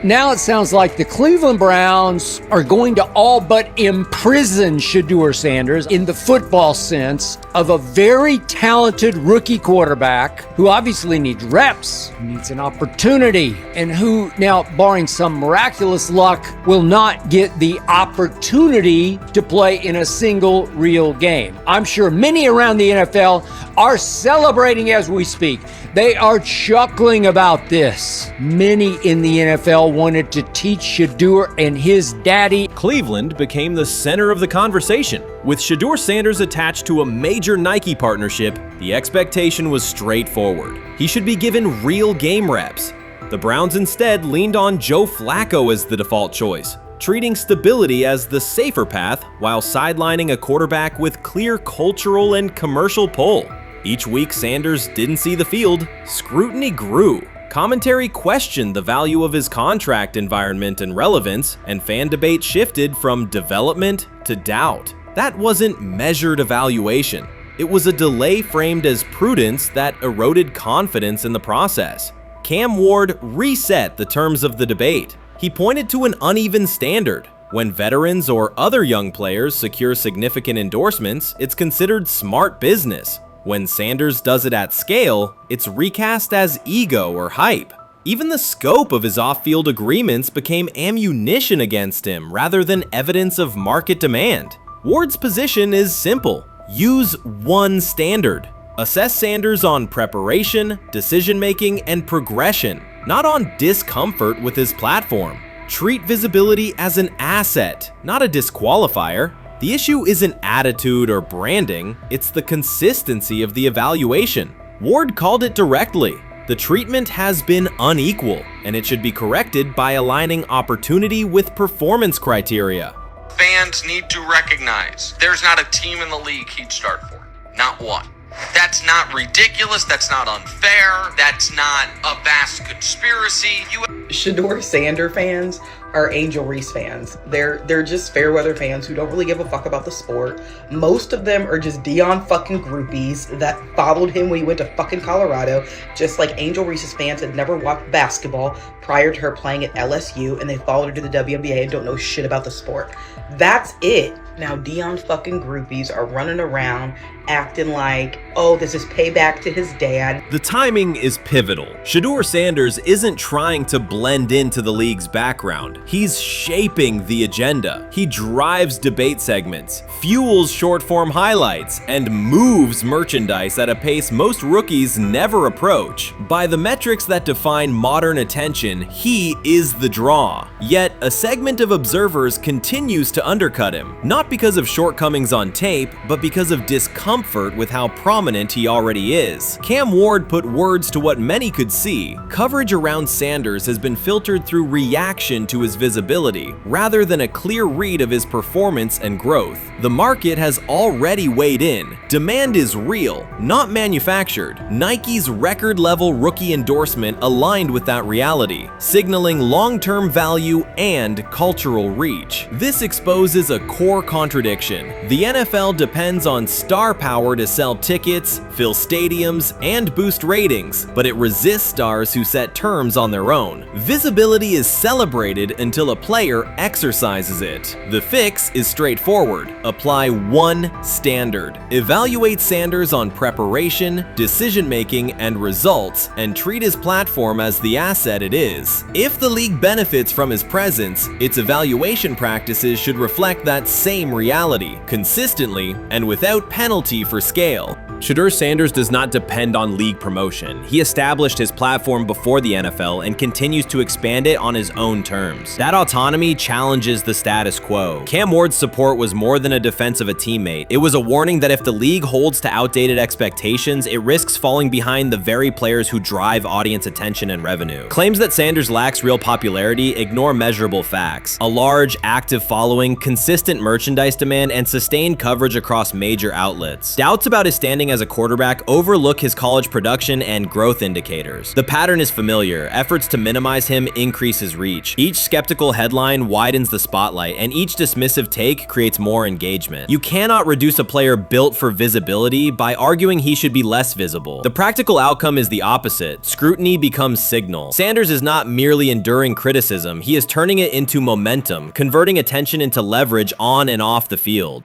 Now it sounds like the Cleveland Browns are going to all but imprison Shedeur Sanders in the football sense of a very talented rookie quarterback who obviously needs reps, needs an opportunity, and who now, barring some miraculous luck, will not get the opportunity to play in a single real game. I'm sure many around the NFL are celebrating as we speak. They are chuckling about this. Many in the NFL wanted to teach Shedeur and his daddy. Cleveland became the center of the conversation. With Shedeur Sanders attached to a major Nike partnership, the expectation was straightforward. He should be given real game reps. The Browns instead leaned on Joe Flacco as the default choice, treating stability as the safer path while sidelining a quarterback with clear cultural and commercial pull. Each week Sanders didn't see the field, scrutiny grew. Commentary questioned the value of his contract environment and relevance, and fan debate shifted from development to doubt. That wasn't measured evaluation. It was a delay framed as prudence that eroded confidence in the process. Cam Ward reset the terms of the debate. He pointed to an uneven standard. When veterans or other young players secure significant endorsements, it's considered smart business. When Sanders does it at scale, it's recast as ego or hype. Even the scope of his off-field agreements became ammunition against him rather than evidence of market demand. Ward's position is simple. Use one standard. Assess Sanders on preparation, decision-making, and progression, not on discomfort with his platform. Treat visibility as an asset, not a disqualifier. The issue isn't attitude or branding, it's the consistency of the evaluation. Ward called it directly. The treatment has been unequal, and it should be corrected by aligning opportunity with performance criteria. Fans need to recognize there's not a team in the league he'd start for. Not one. That's not ridiculous, that's not unfair, that's not a vast conspiracy. Shedeur Sanders fans are Angel Reese fans. They're just fair weather fans who don't really give a fuck about the sport. Most of them are just Deion fucking groupies that followed him when he went to fucking Colorado, just like Angel Reese's fans had never watched basketball prior to her playing at LSU, and they followed her to the WNBA and don't know shit about the sport. That's it. Now Deion fucking groupies are running around acting like, oh, this is payback to his dad. The timing is pivotal. Shedeur Sanders isn't trying to blend into the league's background. He's shaping the agenda. He drives debate segments, fuels short-form highlights, and moves merchandise at a pace most rookies never approach. By the metrics that define modern attention, he is the draw. Yet, a segment of observers continues to undercut him, not because of shortcomings on tape, but because of discomfort with how prominent he already is. Cam Ward put words to what many could see. Coverage around Sanders has been filtered through reaction to his visibility, rather than a clear read of his performance and growth. The market has already weighed in. Demand is real, not manufactured. Nike's record-level rookie endorsement aligned with that reality, signaling long-term value and cultural reach. This exposes a core contradiction. The NFL depends on star power to sell tickets, fill stadiums, and boost ratings, but it resists stars who set terms on their own. Visibility is celebrated until a player exercises it. The fix is straightforward. Apply one standard. Evaluate Sanders on preparation, decision-making, and results, and treat his platform as the asset it is. If the league benefits from his presence, its evaluation practices should reflect that same reality, consistently and without penalty for scale. Shedeur Sanders does not depend on league promotion. He established his platform before the NFL and continues to expand it on his own terms. That autonomy challenges the status quo. Cam Ward's support was more than a defense of a teammate. It was a warning that if the league holds to outdated expectations, it risks falling behind the very players who drive audience attention and revenue. Claims that Sanders lacks real popularity ignore measurable facts. A large, active following, consistent merchandise demand, and sustained coverage across major outlets. Doubts about his standing as a quarterback overlook his college production and growth indicators. The pattern is familiar. Efforts to minimize him increase his reach. Each skeptical headline widens the spotlight, and each dismissive take creates more engagement. You cannot reduce a player built for visibility by arguing he should be less visible. The practical outcome is the opposite. Scrutiny becomes signal. Sanders is not merely enduring criticism, he is turning it into momentum, converting attention into leverage on and off the field.